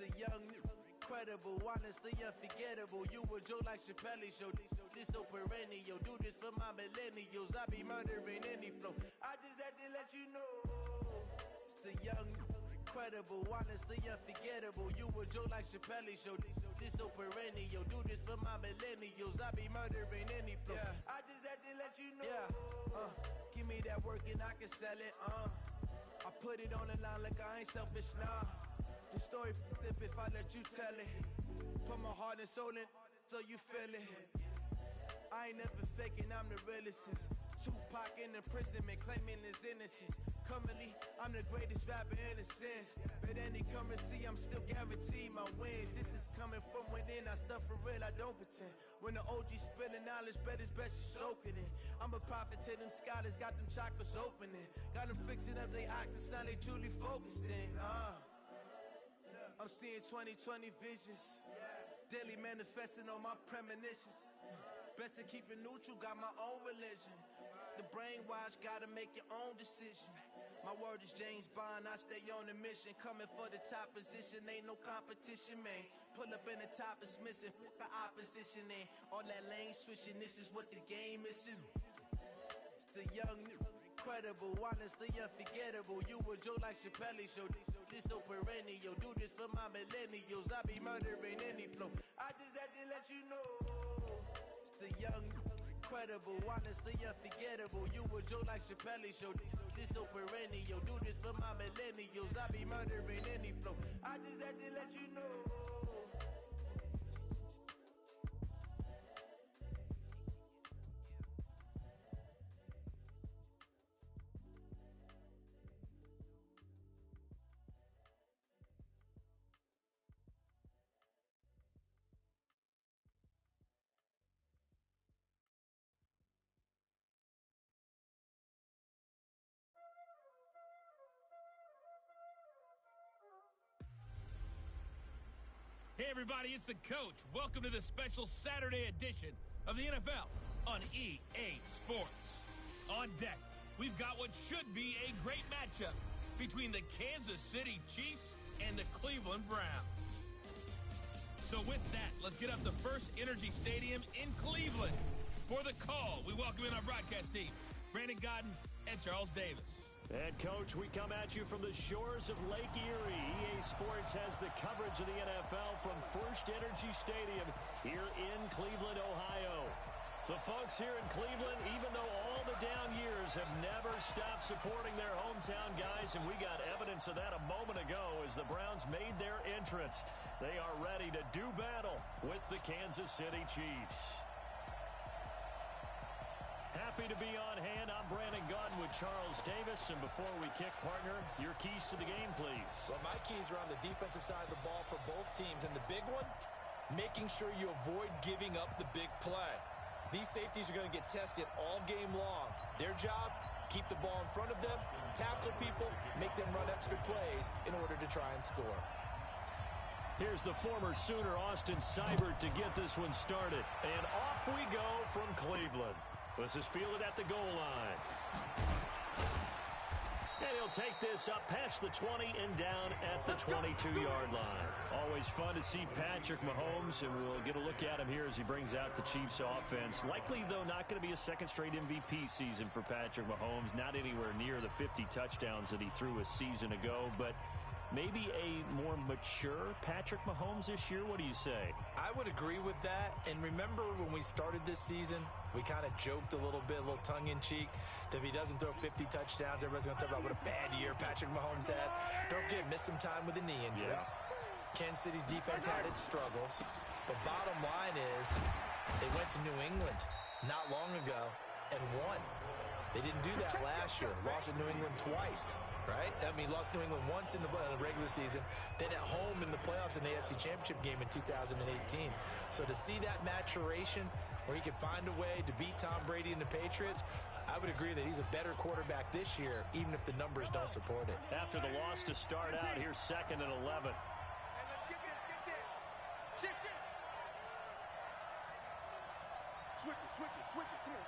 The young, incredible, honestly unforgettable. You a Joe like Chappelle show. This so perennial. Do this for my millennials. I be murdering any flow. I just had to let you know. It's the young, incredible, honestly unforgettable. You a Joe like Chappelle show. This so perennial. Do this for my millennials. I be murdering any flow. Yeah. I just had to let you know. Yeah. Give me that work and I can sell it. I put it on the line like I ain't selfish, nah. The story flip if I let you tell it. Put my heart and soul in so you feel it. I ain't never faking, I'm the realest since Tupac in imprisonment, claiming his innocence. Currently, I'm the greatest rapper in a sense. But any currency, I'm still guaranteed my wins. This is coming from within, I stuff for real, I don't pretend. When the OG spilling knowledge, bet it's best you soak it in. I'm a prophet to them scholars, got them chakras opening. Got them fixing up they octaves, now they truly focused in. I'm seeing 2020 visions. Daily manifesting on my premonitions. Best to keep it neutral, got my own religion. The brainwash, gotta make your own decision. My word is James Bond, I stay on a mission. Coming for the top position, ain't no competition, man. Pull up in the top is missing, the opposition in. All that lane switching, this is what the game is in. It's the young, incredible, honestly unforgettable. You a Joe like Chappelle show. This so perennial. Do this for my millennials. I be murdering any flow. I just had to let you know. It's the young, incredible, honestly unforgettable. You a Joe like Chappelle show. This so perennial. Do this for my millennials. I be murdering any flow. I just had to let you know. Hey everybody, it's the coach. Welcome to the special Saturday edition of the NFL on EA Sports. On deck, we've got what should be a great matchup between the Kansas City Chiefs and the Cleveland Browns. So with that, let's get up to First Energy Stadium in Cleveland. For the call, we welcome in our broadcast team, Brandon Godden and Charles Davis. And, Coach, we come at you from the shores of Lake Erie. EA Sports has the coverage of the NFL from First Energy Stadium here in Cleveland, Ohio. The folks here in Cleveland, even though all the down years, have never stopped supporting their hometown guys, and we got evidence of that a moment ago as the Browns made their entrance. They are ready to do battle with the Kansas City Chiefs. Happy to be on hand. I'm Brandon Gunn with Charles Davis. And before we kick, partner, your keys to the game, please. Well, my keys are on the defensive side of the ball for both teams. And the big one, making sure you avoid giving up the big play. These safeties are going to get tested all game long. Their job, keep the ball in front of them, tackle people, make them run extra plays in order to try and score. Here's the former Sooner, Austin Seibert, to get this one started. And off we go from Cleveland. This is fielded at the goal line. And he'll take this up past the 20 and down at the 22-yard line. Always fun to see Patrick Mahomes, and we'll get a look at him here as he brings out the Chiefs offense. Likely, though, not going to be a second straight MVP season for Patrick Mahomes. Not anywhere near the 50 touchdowns that he threw a season ago, but maybe a more mature Patrick Mahomes this year. What do you say? I would agree with that. And remember when we started this season, we kind of joked a little bit, a little tongue-in-cheek, that if he doesn't throw 50 touchdowns, everybody's going to talk about what a bad year Patrick Mahomes had. Don't forget, missed some time with a knee injury. Yeah. Kansas City's defense had its struggles. But bottom line is, they went to New England not long ago and won. They didn't do that last year. Lost at New England twice, right? I mean, lost New England once in the regular season, then at home in the playoffs in the AFC Championship game in 2018. So to see that maturation where he could find a way to beat Tom Brady and the Patriots, I would agree that he's a better quarterback this year, even if the numbers don't support it. After the loss to start out, here's 2nd and 11. Switch it. Come here,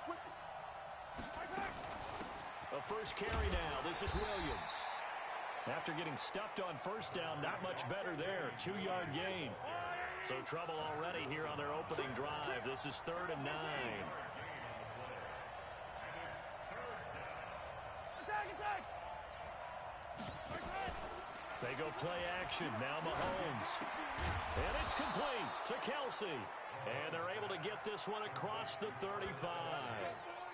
switch it. A first carry now. This is Williams. After getting stuffed on first down, not much better there. 2-yard gain. So trouble already here on their opening drive. This is 3rd and 9. They go play action. Now Mahomes. And it's complete to Kelsey. And they're able to get this one across the 35.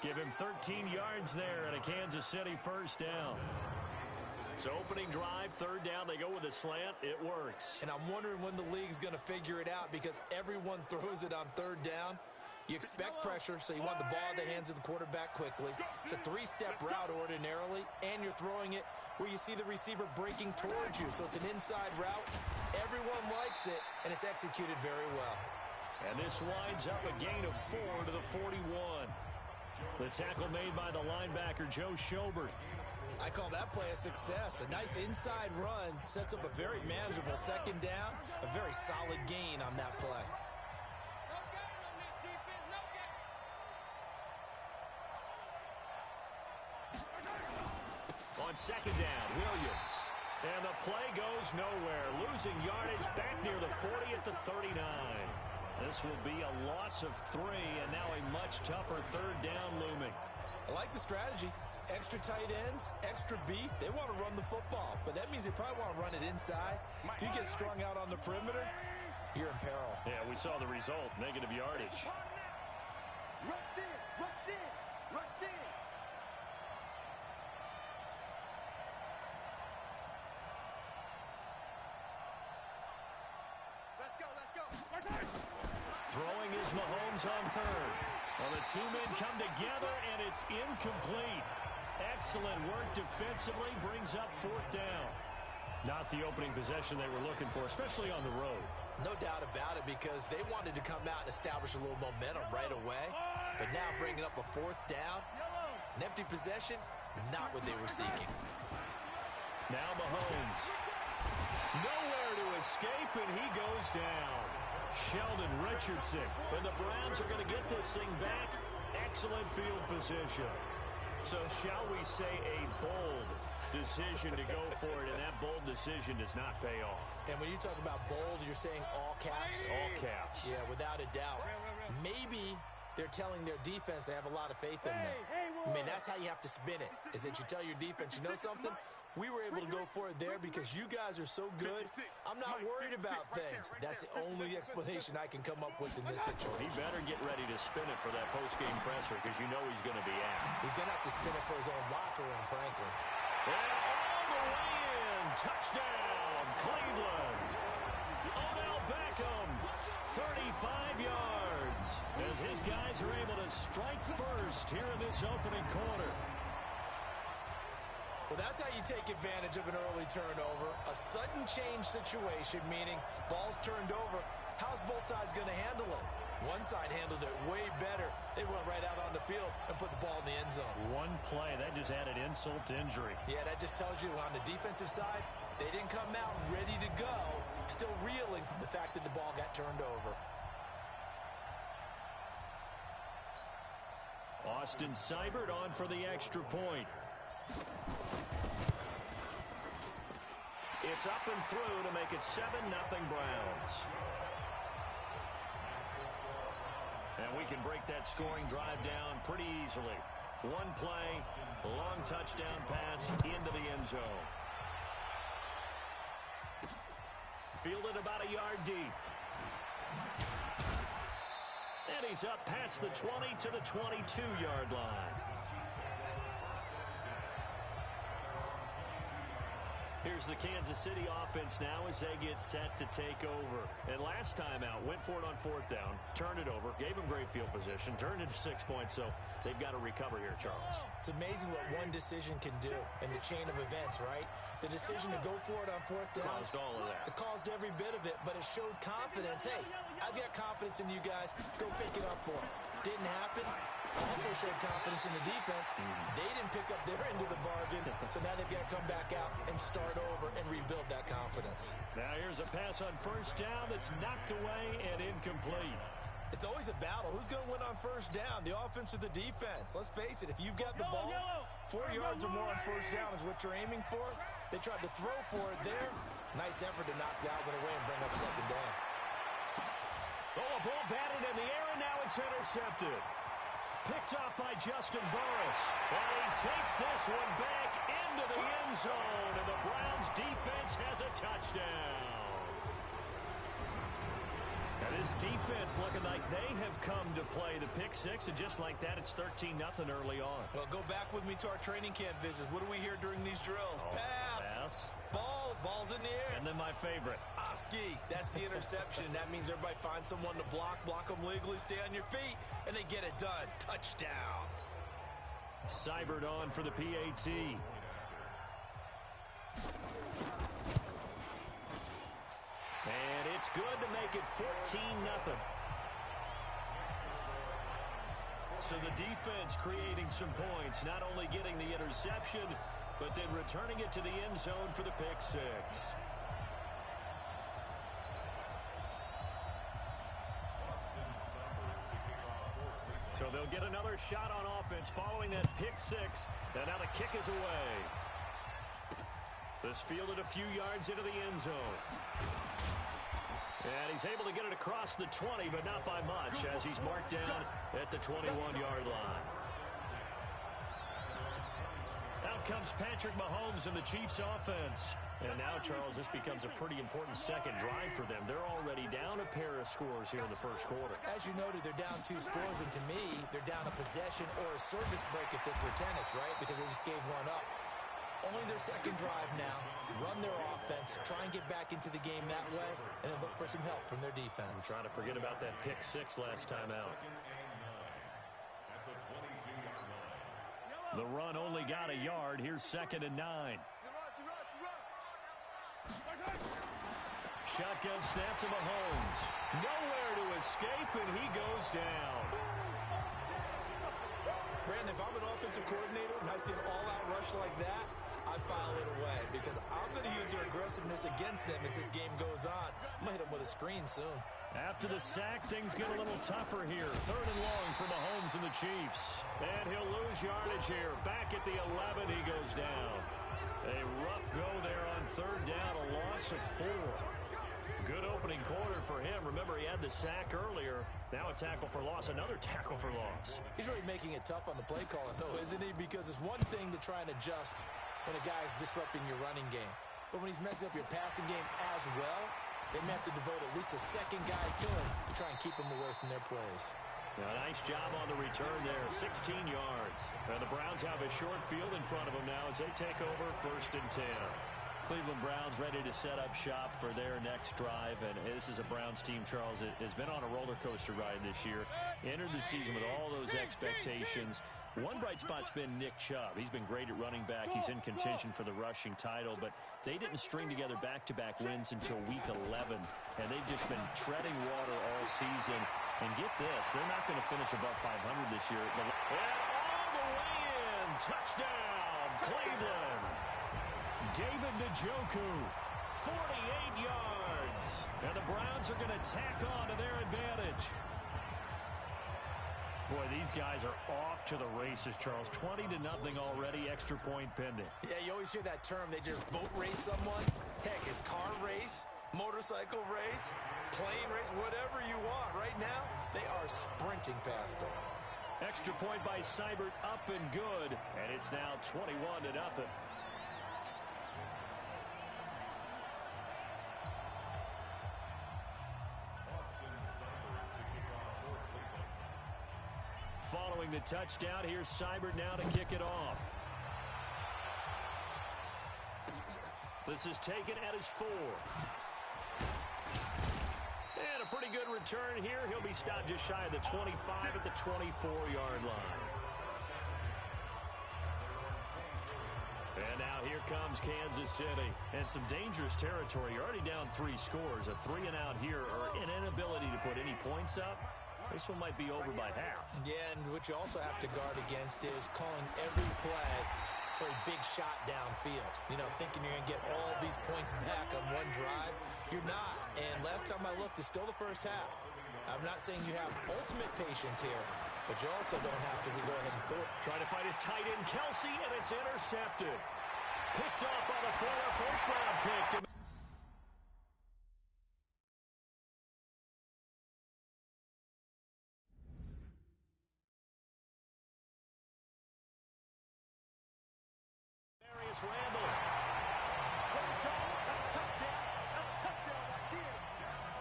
Give him 13 yards there and a Kansas City first down. So opening drive, 3rd down, they go with a slant. It works. And I'm wondering when the league's going to figure it out because everyone throws it on 3rd down. You expect pressure, so you want the ball in the hands of the quarterback quickly. It's a 3-step route ordinarily, and you're throwing it where you see the receiver breaking towards you. So it's an inside route. Everyone likes it, and it's executed very well. And this winds up a gain of 4 to the 41. The tackle made by the linebacker, Joe Schobert. I call that play a success. A nice inside run sets up a very manageable 2nd down. A very solid gain on that play. On 2nd down, Williams. And the play goes nowhere. Losing yardage back near the 40 at the 39. This will be a loss of 3, and now a much tougher 3rd down looming. I like the strategy. Extra tight ends, extra beef. They want to run the football, but that means they probably want to run it inside. If you get strung out on the perimeter, you're in peril. Yeah, we saw the result, negative yardage. Rush in. Let's go. Throwing is Mahomes on 3rd. Well, the 2 men come together, and it's incomplete. Excellent work defensively, brings up 4th down. Not the opening possession they were looking for, especially on the road. No doubt about it, because they wanted to come out and establish a little momentum right away. But now bringing up a 4th down, an empty possession, not what they were seeking. Now Mahomes. Nowhere to escape, and he goes down. Sheldon Richardson. And the Browns are going to get this thing back. Excellent field position. So shall we say a bold decision to go for it, and that bold decision does not pay off. And when you talk about bold, you're saying all caps? All caps. Yeah, without a doubt. Maybe they're telling their defense they have a lot of faith in them. I mean, that's how you have to spin it, is that you tell your defense, you know something? We were able to go for it there because you guys are so good. I'm not worried about things. That's the only explanation I can come up with in this situation. He better get ready to spin it for that post-game presser because you know he's going to be out. He's going to have to spin it for his own locker room, frankly. And all the way in. Touchdown, Cleveland. Odell Beckham, 35 yards. As his guys are able to strike first here in this opening quarter. Well, that's how you take advantage of an early turnover. A sudden change situation, meaning ball's turned over. How's both sides going to handle it? One side handled it way better. They went right out on the field and put the ball in the end zone. One play, that just added insult to injury. Yeah, that just tells you on the defensive side, they didn't come out ready to go, still reeling from the fact that the ball got turned over. Austin Seibert on for the extra point. It's up and through to make it 7-0 Browns. And we can break that scoring drive down pretty easily. One play, long touchdown pass into the end zone. Fielded about a yard deep. And he's up past the 20 to the 22-yard line. Here's the Kansas City offense now as they get set to take over. And last time out, went for it on fourth down, turned it over, gave them great field position, turned it to 6 points, so they've got to recover here, Charles. It's amazing what one decision can do in the chain of events, right? The decision to go for it on fourth down. Caused all of that. It caused every bit of it, but it showed confidence. Hey, I've got confidence in you guys. Go pick it up for it. Didn't happen. Also showed confidence in the defense. They didn't pick up their end of the bargain, so now they've got to come back out and start over and rebuild that confidence. Now here's a pass on first down that's knocked away and incomplete. It's always a battle. Who's going to win on first down, the offense or the defense? Let's face it, if you've got the ball, 4 yards or more on first down is what you're aiming for. They tried to throw for it there. Nice effort to knock that one away and bring up second down. Oh, a ball batted in the air, and now it's intercepted. Picked off by Justin Burris. And he takes this one back into the end zone, and the Browns defense has a touchdown. Now this defense looking like they have come to play the pick six, and just like that, it's 13-0 early on. Well, go back with me to our training camp visit. What do we hear during these drills? Pass. Ball's in the air. And then my favorite. Oski. That's the interception. That means everybody finds someone to block them legally, stay on your feet, and they get it done. Touchdown. Seibert on for the PAT. And it's good to make it 14-0. So the defense creating some points, not only getting the interception, but then returning it to the end zone for the pick six. So they'll get another shot on offense following that pick six. And now the kick is away. This fielded a few yards into the end zone. And he's able to get it across the 20, but not by much, as he's marked down at the 21-yard line. Out comes Patrick Mahomes and the Chiefs offense. And now, Charles, this becomes a pretty important second drive for them. They're already down a pair of scores here in the first quarter. As you noted, they're down 2 scores, and to me, they're down a possession or a service break if this were tennis, right? Because they just gave one up. Only their second drive now. Run their offense, try and get back into the game that way, and then look for some help from their defense. Trying to forget about that pick six last time out. The run only got a yard. Here's 2nd and 9. Shotgun snap to Mahomes. Nowhere to escape, and he goes down. Brandon, if I'm an offensive coordinator and I see an all-out rush like that, I file it away because I'm going to use their aggressiveness against them as this game goes on. I'm going to hit them with a screen soon. After the sack, things get a little tougher here. 3rd and long for Mahomes and the Chiefs. And he'll lose yardage here. Back at the 11, he goes down. A rough go there on 3rd down, a loss of 4. Good opening quarter for him. Remember, he had the sack earlier. Now a tackle for loss, another tackle for loss. He's really making it tough on the play caller, though, isn't he? Because it's one thing to try and adjust when a guy's disrupting your running game. But when he's messing up your passing game as well, they may have to devote at least a second guy to him to try and keep him away from their plays. Now, nice job on the return there, 16 yards. And the Browns have a short field in front of them now as they take over 1st and 10. Cleveland Browns ready to set up shop for their next drive. And this is a Browns team, Charles, that has been on a roller coaster ride this year. Entered the season with all those expectations. One bright spot's been Nick Chubb. He's been great at running back. He's in contention for the rushing title, but they didn't string together back-to-back wins until week 11, and they've just been treading water all season. And get this, they're not going to finish above 500 this year. And all the way in, touchdown, Cleveland. David Njoku, 48 yards, and the Browns are going to tack on to their advantage. Boy, these guys are off to the races, Charles. 20-0 already, extra point pending. Yeah, you always hear that term. They just boat race someone. Heck, it's car race, motorcycle race, plane race, whatever you want. Right now, they are sprinting past them. Extra point by Seibert, up and good. And it's now 21-0. Following the touchdown, here's Seibert now to kick it off. This is taken at his 4. And a pretty good return here. He'll be stopped just shy of the 25 at the 24-yard line. And now here comes Kansas City. And some dangerous territory. You're already down 3 scores. A 3-and-out here, or an inability to put any points up. This one might be over by half. Yeah, and what you also have to guard against is calling every play for a big shot downfield. You know, thinking you're going to get all these points back on one drive. You're not. And last time I looked, it's still the first half. I'm not saying you have ultimate patience here, but you also don't have to go ahead and throw it. Trying to fight his tight end, Kelsey, and it's intercepted. Picked off by the former first-round pick.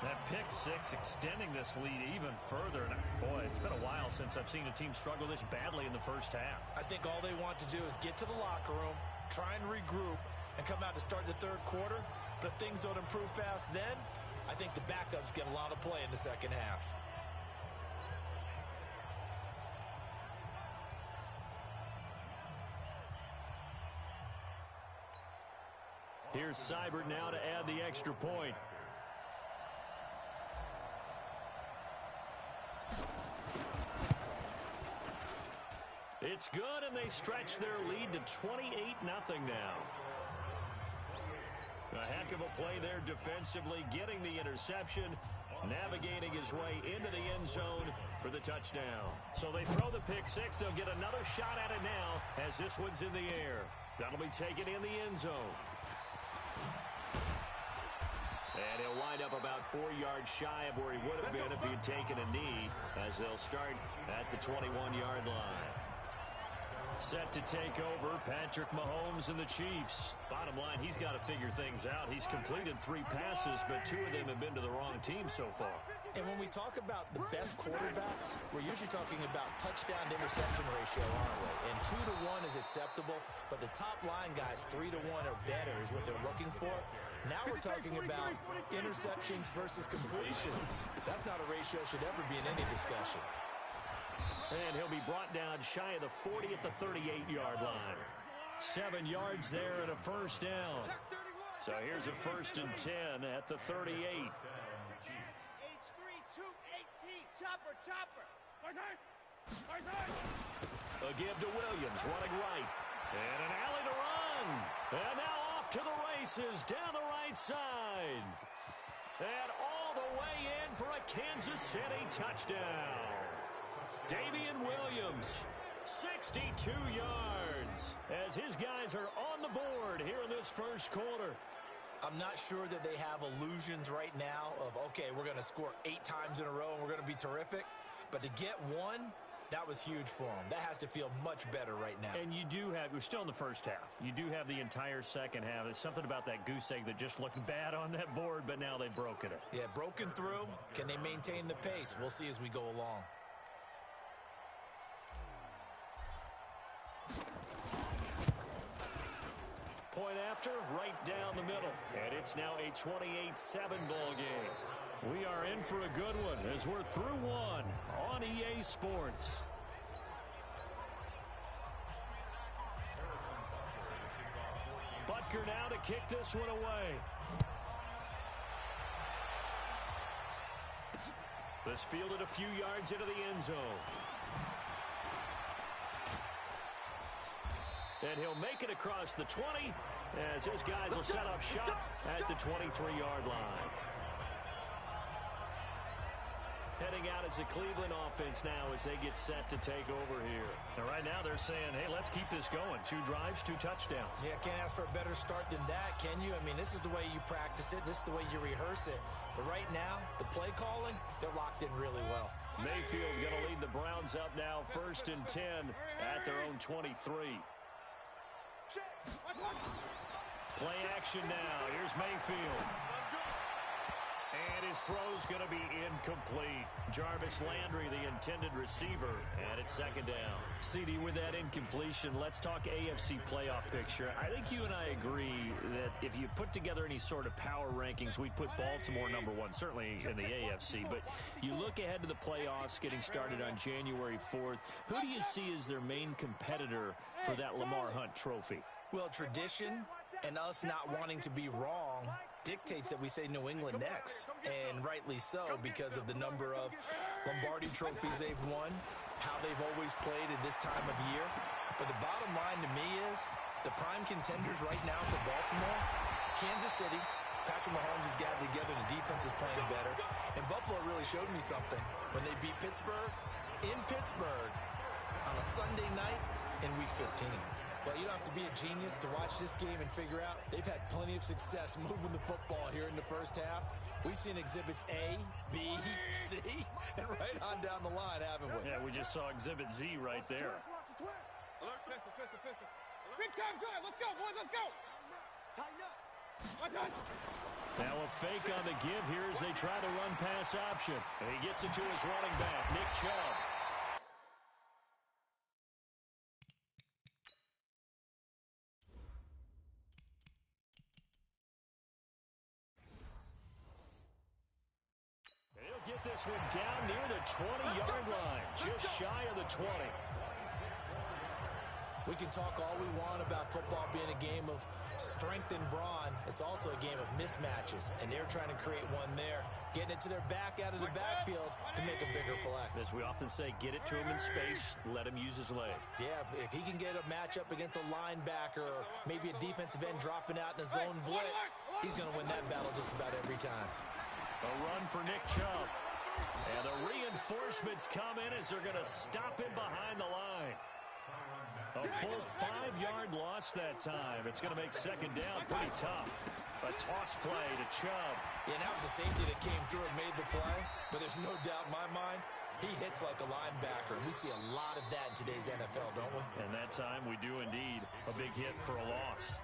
That pick six extending this lead even further. And boy, it's been a while since I've seen a team struggle this badly in the first half. I think all they want to do is get to the locker room, try and regroup, and come out to start the third quarter. But if things don't improve fast then, I think the backups get a lot of play in the second half. Here's Seibert now to add the extra point. It's good, and they stretch their lead to 28-0 now. A heck of a play there defensively, getting the interception, navigating his way into the end zone for the touchdown. So they throw the pick six. They'll get another shot at it now as this one's in the air. That'll be taken in the end zone. And he'll wind up about 4 yards shy of where he would have been if he had taken a knee, as they'll start at the 21-yard line. Set to take over, Patrick Mahomes and the Chiefs. Bottom line, he's got to figure things out. He's completed 3 passes, but 2 of them have been to the wrong team so far. And when we talk about the best quarterbacks, we're usually talking about touchdown to interception ratio, aren't we? And 2 to 1 is acceptable, but the top line guys, 3 to 1 or better is what they're looking for. Now we're talking about interceptions versus completions. That's not a ratio that should ever be in any discussion. And he'll be brought down shy of the 40 at the 38-yard line. 7 yards there and a first down. So here's a 1st and 10 at the 38. H3, 218, chopper. A give to Williams, running right. And an alley to run. And now off to the races down the right side. And all the way in for a Kansas City touchdown. Damian Williams, 62 yards, as his guys are on the board here in this first quarter. I'm not sure that they have illusions right now of, okay, we're going to score 8 times in a row and we're going to be terrific. But to get one, that was huge for them. That has to feel much better right now. And you do have, we're still in the first half. You do have the entire second half. There's something about that goose egg that just looked bad on that board, but now they've broken it. Yeah, broken through. Can they maintain the pace? We'll see as we go along. Point after, right down the middle. And it's now a 28-7 ball game. We are in for a good one as we're through one on EA Sports. Butker now to kick this one away. This fielded a few yards into the end zone. And he'll make it across the 20 as his guys will set up shop at the 23-yard line. Heading out as the Cleveland offense now as they get set to take over here. And right now they're saying, hey, let's keep this going. 2 drives, 2 touchdowns. Yeah, can't ask for a better start than that, can you? I mean, this is the way you practice it. This is the way you rehearse it. But right now, the play calling, they're locked in really well. Mayfield going to lead the Browns up now, 1st and 10 at their own 23. Play action now. Here's Mayfield. And his throw's going to be incomplete. Jarvis Landry, the intended receiver, and it's 2nd down. CD, with that incompletion, let's talk AFC playoff picture. I think you and I agree that if you put together any sort of power rankings, we'd put Baltimore number 1, certainly in the AFC. But you look ahead to the playoffs getting started on January 4th. Who do you see as their main competitor for that Lamar Hunt trophy? Well, tradition and us not wanting to be wrong dictates that we say New England next, and rightly so because of the number of Lombardi trophies they've won, how they've always played at this time of year. But the bottom line to me is the prime contenders right now for Baltimore, Kansas City. Patrick Mahomes has gathered together and the defense is playing better. And Buffalo really showed me something when they beat Pittsburgh in Pittsburgh on a Sunday night in Week 15. Well, you don't have to be a genius to watch this game and figure out they've had plenty of success moving the football here in the first half. We've seen exhibits A, B, C, and right on down the line, haven't we? Yeah, we just saw exhibit Z right there. Alert, pistol. Big time drive. Let's go, boys. Let's go. Tighten up. Now a fake on the give here as they try the run-pass option. And he gets it to his running back, Nick Chubb. Get this one down near the 20-yard line, just shy of the 20. We can talk all we want about football being a game of strength and brawn. It's also a game of mismatches, and they're trying to create one there, getting it to their back out of the backfield to make a bigger play. As we often say, get it to him in space, let him use his leg. Yeah, if he can get a matchup against a linebacker or maybe a defensive end dropping out in a zone blitz, he's going to win that battle just about every time. A run for Nick Chubb. And the reinforcements come in as they're going to stop him behind the line. A full 5-yard loss that time. It's going to make 2nd down pretty tough. A toss play to Chubb. Yeah, that was a safety that came through and made the play. But there's no doubt in my mind, he hits like a linebacker. We see a lot of that in today's NFL, don't we? And that time we do indeed. A big hit for a loss.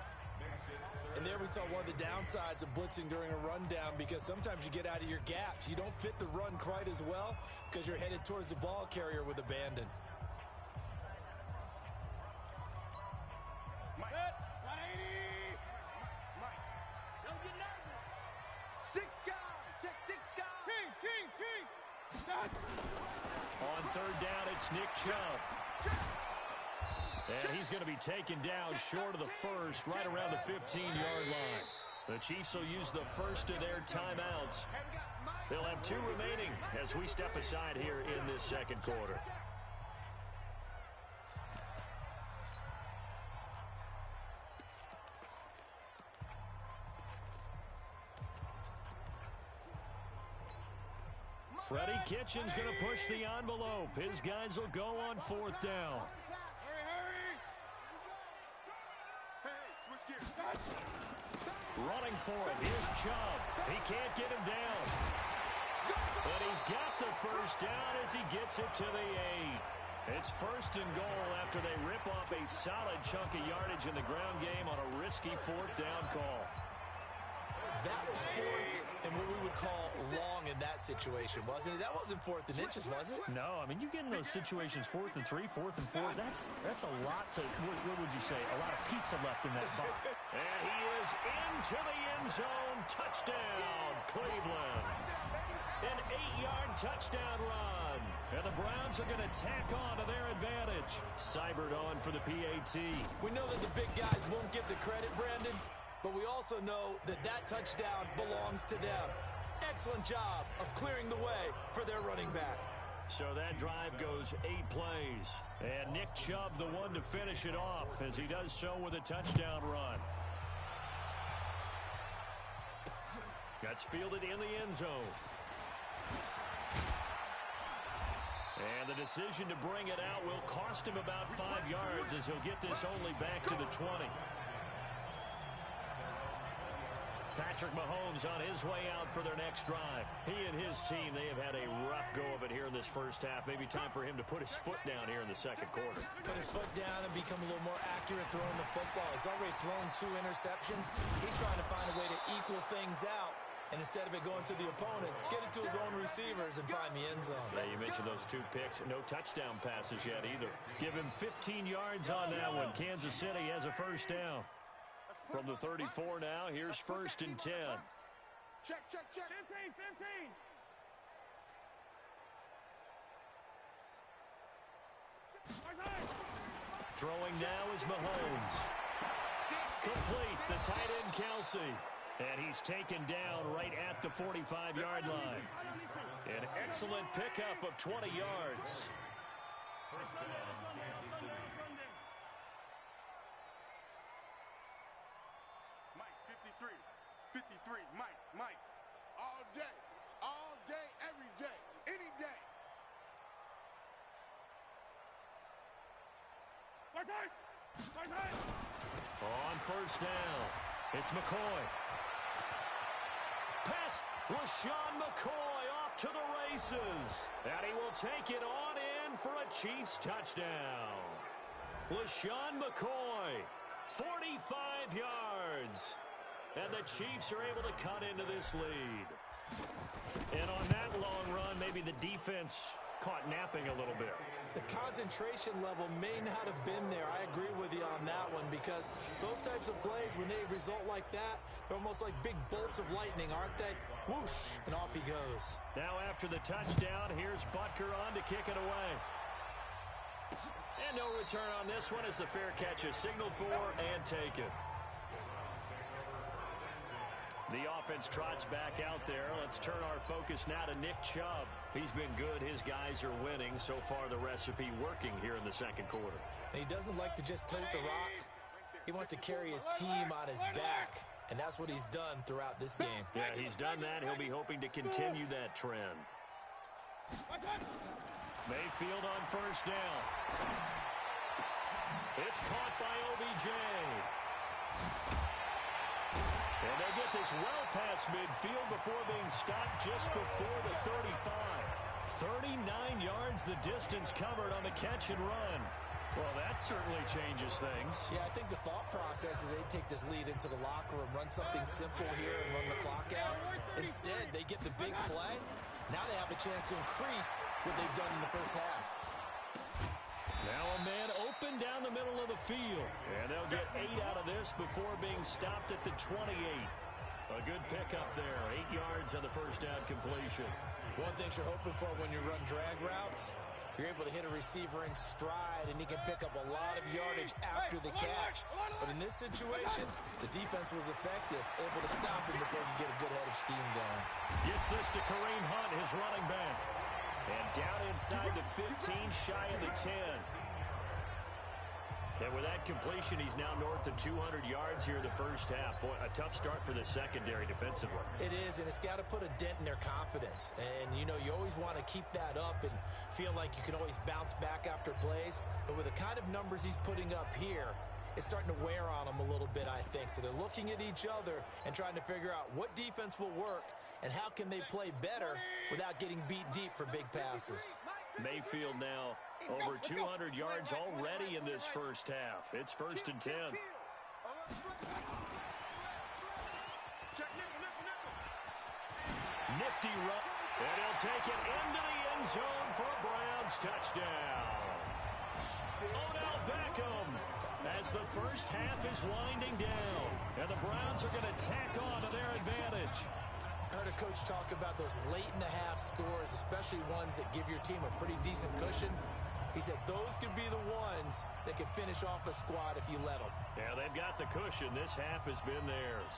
And there we saw one of the downsides of blitzing during a rundown, because sometimes you get out of your gaps. You don't fit the run quite as well because you're headed towards the ball carrier with abandon. Mike. 180. Mike. Don't get nervous. 6 guys. Check 6 guys. King. On 3rd down, it's Nick Chubb. And he's going to be taken down short of the first, right around the 15-yard line. The Chiefs will use the first of their timeouts. They'll have 2 remaining as we step aside here in this 2nd quarter. Freddie Kitchens going to push the envelope. His guys will go on 4th down. Hurry. Hey, switch gears. Running for it. Here's Chubb. He can't get him down. But he's got the first down as he gets it to the 8. It's first and goal after they rip off a solid chunk of yardage in the ground game on a risky fourth down call. That was fourth and what we would call long in that situation, wasn't it? That wasn't fourth and inches, was it? No, I mean, you get in those situations 4th and 3, 4th and 4. That's a lot to, what would you say, a lot of pizza left in that box. And he is into the end zone. Touchdown, Cleveland. An 8-yard touchdown run. And the Browns are going to tack on to their advantage. Seibert on for the PAT. We know that the big guys won't get the credit, Brandon, but we also know that that touchdown belongs to them. Excellent job of clearing the way for their running back. So that drive goes 8 plays. And Nick Chubb, the one to finish it off, as he does so with a touchdown run. That's fielded in the end zone. And the decision to bring it out will cost him about 5 yards as he'll get this only back to the 20. Patrick Mahomes on his way out for their next drive. He and his team, they have had a rough go of it here in this first half. Maybe time for him to put his foot down here in the second quarter. Put his foot down and become a little more accurate throwing the football. He's already thrown 2 interceptions. He's trying to find a way to equal things out. And instead of it going to the opponents, get it to his own receivers and find the end zone. Yeah, you mentioned those 2 picks. No touchdown passes yet either. Give him 15 yards on that one. Kansas City has a first down. From the 34 now, here's first and 10. Check, check, check. 15. Throwing now is Mahomes. Complete, the tight end Kelsey. And he's taken down right at the 45-yard line. An excellent pickup of 20 yards. Mike, 53, Mike. All day, every day, any day. On first down, it's McCoy. Pass, LaShawn McCoy off to the races. And he will take it on in for a Chiefs touchdown. LaShawn McCoy, 45 yards. And the Chiefs are able to cut into this lead. And on that long run, maybe the defense caught napping a little bit. The concentration level may not have been there. I agree with you on that one because those types of plays, when they result like that, they're almost like big bolts of lightning, aren't they? Whoosh, and off he goes. Now after the touchdown, here's Butker on to kick it away. And no return on this one as the fair catch is signaled for and taken. The offense trots back out there. Let's turn our focus now to Nick Chubb. He's been good. His guys are winning. So far, the recipe working here in the second quarter. And he doesn't like to just tote the rock. He wants to carry his team on his back, and that's what he's done throughout this game. Yeah, he's done that. He'll be hoping to continue that trend. Mayfield on first down. It's caught by OBJ. And they get this well past midfield before being stopped just before the 35. 39 yards the distance covered on the catch and run. Well, that certainly changes things. Yeah, I think the thought process is they take this lead into the locker room, run something simple here and run the clock out. Instead, they get the big play. Now they have a chance to increase what they've done in the first half. Now a man open down the middle of the field. And they'll get 8 out of this before being stopped at the 28. A good pickup there. 8 yards on the first down completion. One thing you're hoping for when you run drag routes, you're able to hit a receiver in stride, and he can pick up a lot of yardage after the catch. But in this situation, the defense was effective, able to stop him before he could get a good head of steam going. Gets this to Kareem Hunt, his running back. And down inside the 15, shy of the 10. And with that completion, he's now north of 200 yards here in the first half. Boy, a tough start for the secondary defensively. It is, and it's got to put a dent in their confidence. And, you know, you always want to keep that up and feel like you can always bounce back after plays. But with the kind of numbers he's putting up here, is starting to wear on them a little bit, I think. So they're looking at each other and trying to figure out what defense will work and how can they play better without getting beat deep for big passes. Mayfield now over 200 yards already in this first half. It's 1st and 10. Nifty run, and he'll take it into the end zone for a Browns touchdown. Odell Beckham as the first half is winding down, and the Browns are going to tack on to their advantage. I heard a coach talk about those late-in-the-half scores, especially ones that give your team a pretty decent cushion. He said those could be the ones that can finish off a squad if you let them. Yeah, they've got the cushion. This half has been theirs.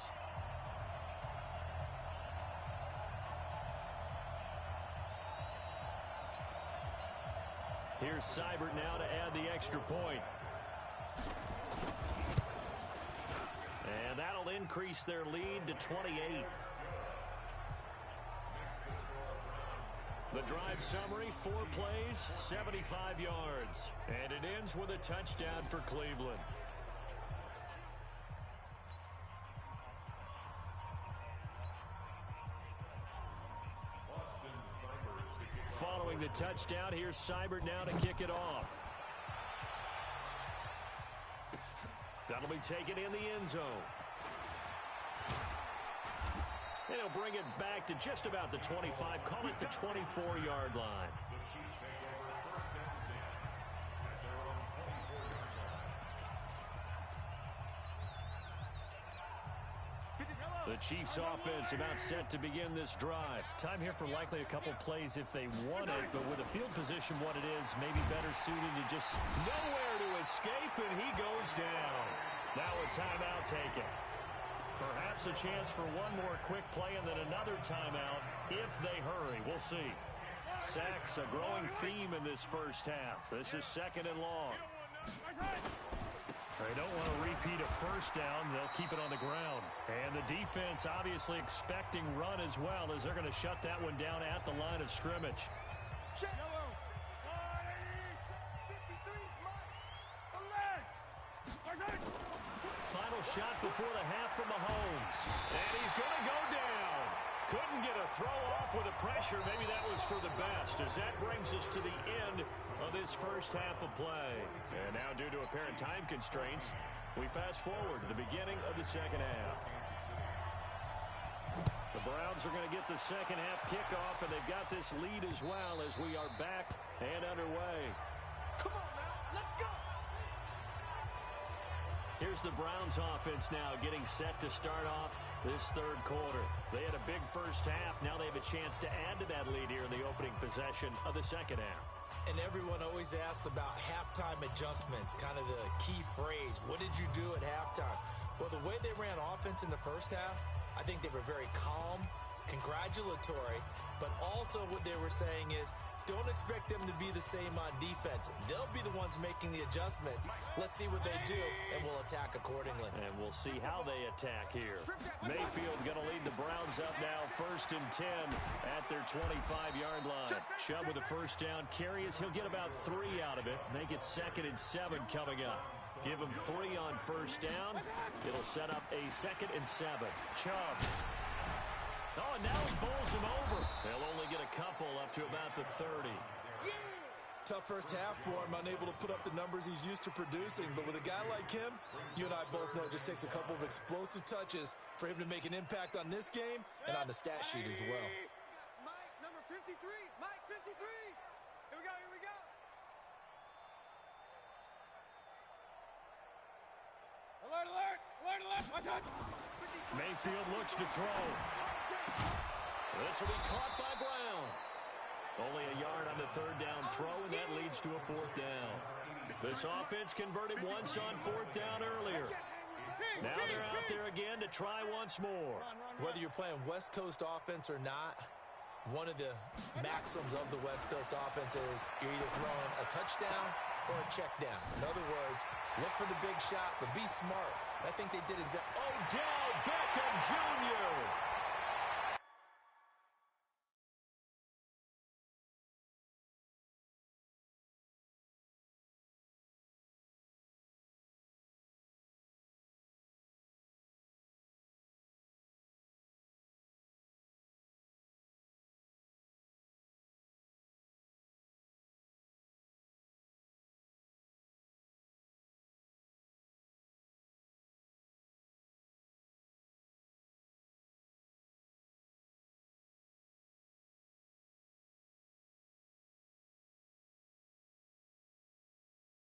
Here's Seibert now to add the extra point. And that'll increase their lead to 28. The drive summary, 4 plays, 75 yards. And it ends with a touchdown for Cleveland. Following the touchdown, here's Seibert now to kick it off. That'll be taken in the end zone. And he'll bring it back to just about the 25, call it the 24-yard line. The Chiefs offense about set to begin this drive. Time here for likely a couple plays if they want it, but with a field position what it is, maybe better suited to just nowhere to escape, and he goes down. Now a timeout taken. Perhaps a chance for one more quick play and then another timeout if they hurry. We'll see. Sacks, a growing theme in this first half. This is 2nd and long. They don't want to repeat a first down. They'll keep it on the ground. And the defense obviously expecting run as well, as they're going to shut that one down at the line of scrimmage. Final shot before the half from Mahomes. And he's going to go down. Couldn't get a throw off with the pressure. Maybe that was for the best, as that brings us to the end of this first half of play. And now, due to apparent time constraints, we fast forward to the beginning of the second half. The Browns are going to get the second half kickoff, and they've got this lead as well as we are back and underway. Come on now, let's go! Here's the Browns offense now getting set to start off this third quarter. They had a big first half. Now they have a chance to add to that lead here in the opening possession of the second half. And everyone always asks about halftime adjustments, kind of the key phrase. What did you do at halftime? Well, the way they ran offense in the first half, I think they were very calm, congratulatory, but also what they were saying is, don't expect them to be the same on defense. They'll be the ones making the adjustments. Let's see what they do, and we'll attack accordingly. And we'll see how they attack here. Mayfield going to lead the Browns up now, 1st and 10 at their 25-yard line. Chubb with a first down carry as he'll get about 3 out of it. Make it 2nd and 7 coming up. Give him 3 on first down. It'll set up a 2nd and 7. Chubb. Oh, and now he bowls him over. They'll only get a couple up to about the 30. Tough first half for him, unable to put up the numbers he's used to producing. But with a guy like him, you and I both know it just takes a couple of explosive touches for him to make an impact on this game and on the stat sheet as well. Mike, number 53. Mike, 53. Here we go, here we go. Alert, alert, alert, alert. Watch out. Mayfield looks to throw. This will be caught by Brown. Only a yard on the 3rd down throw, and that leads to a 4th down. This offense converted once on 4th down earlier. Now they're out there again to try once more. Whether you're playing West Coast offense or not, one of the maxims of the West Coast offense is you're either throwing a touchdown or a check down. In other words, look for the big shot, but be smart. I think they did exactly. Odell Beckham Jr.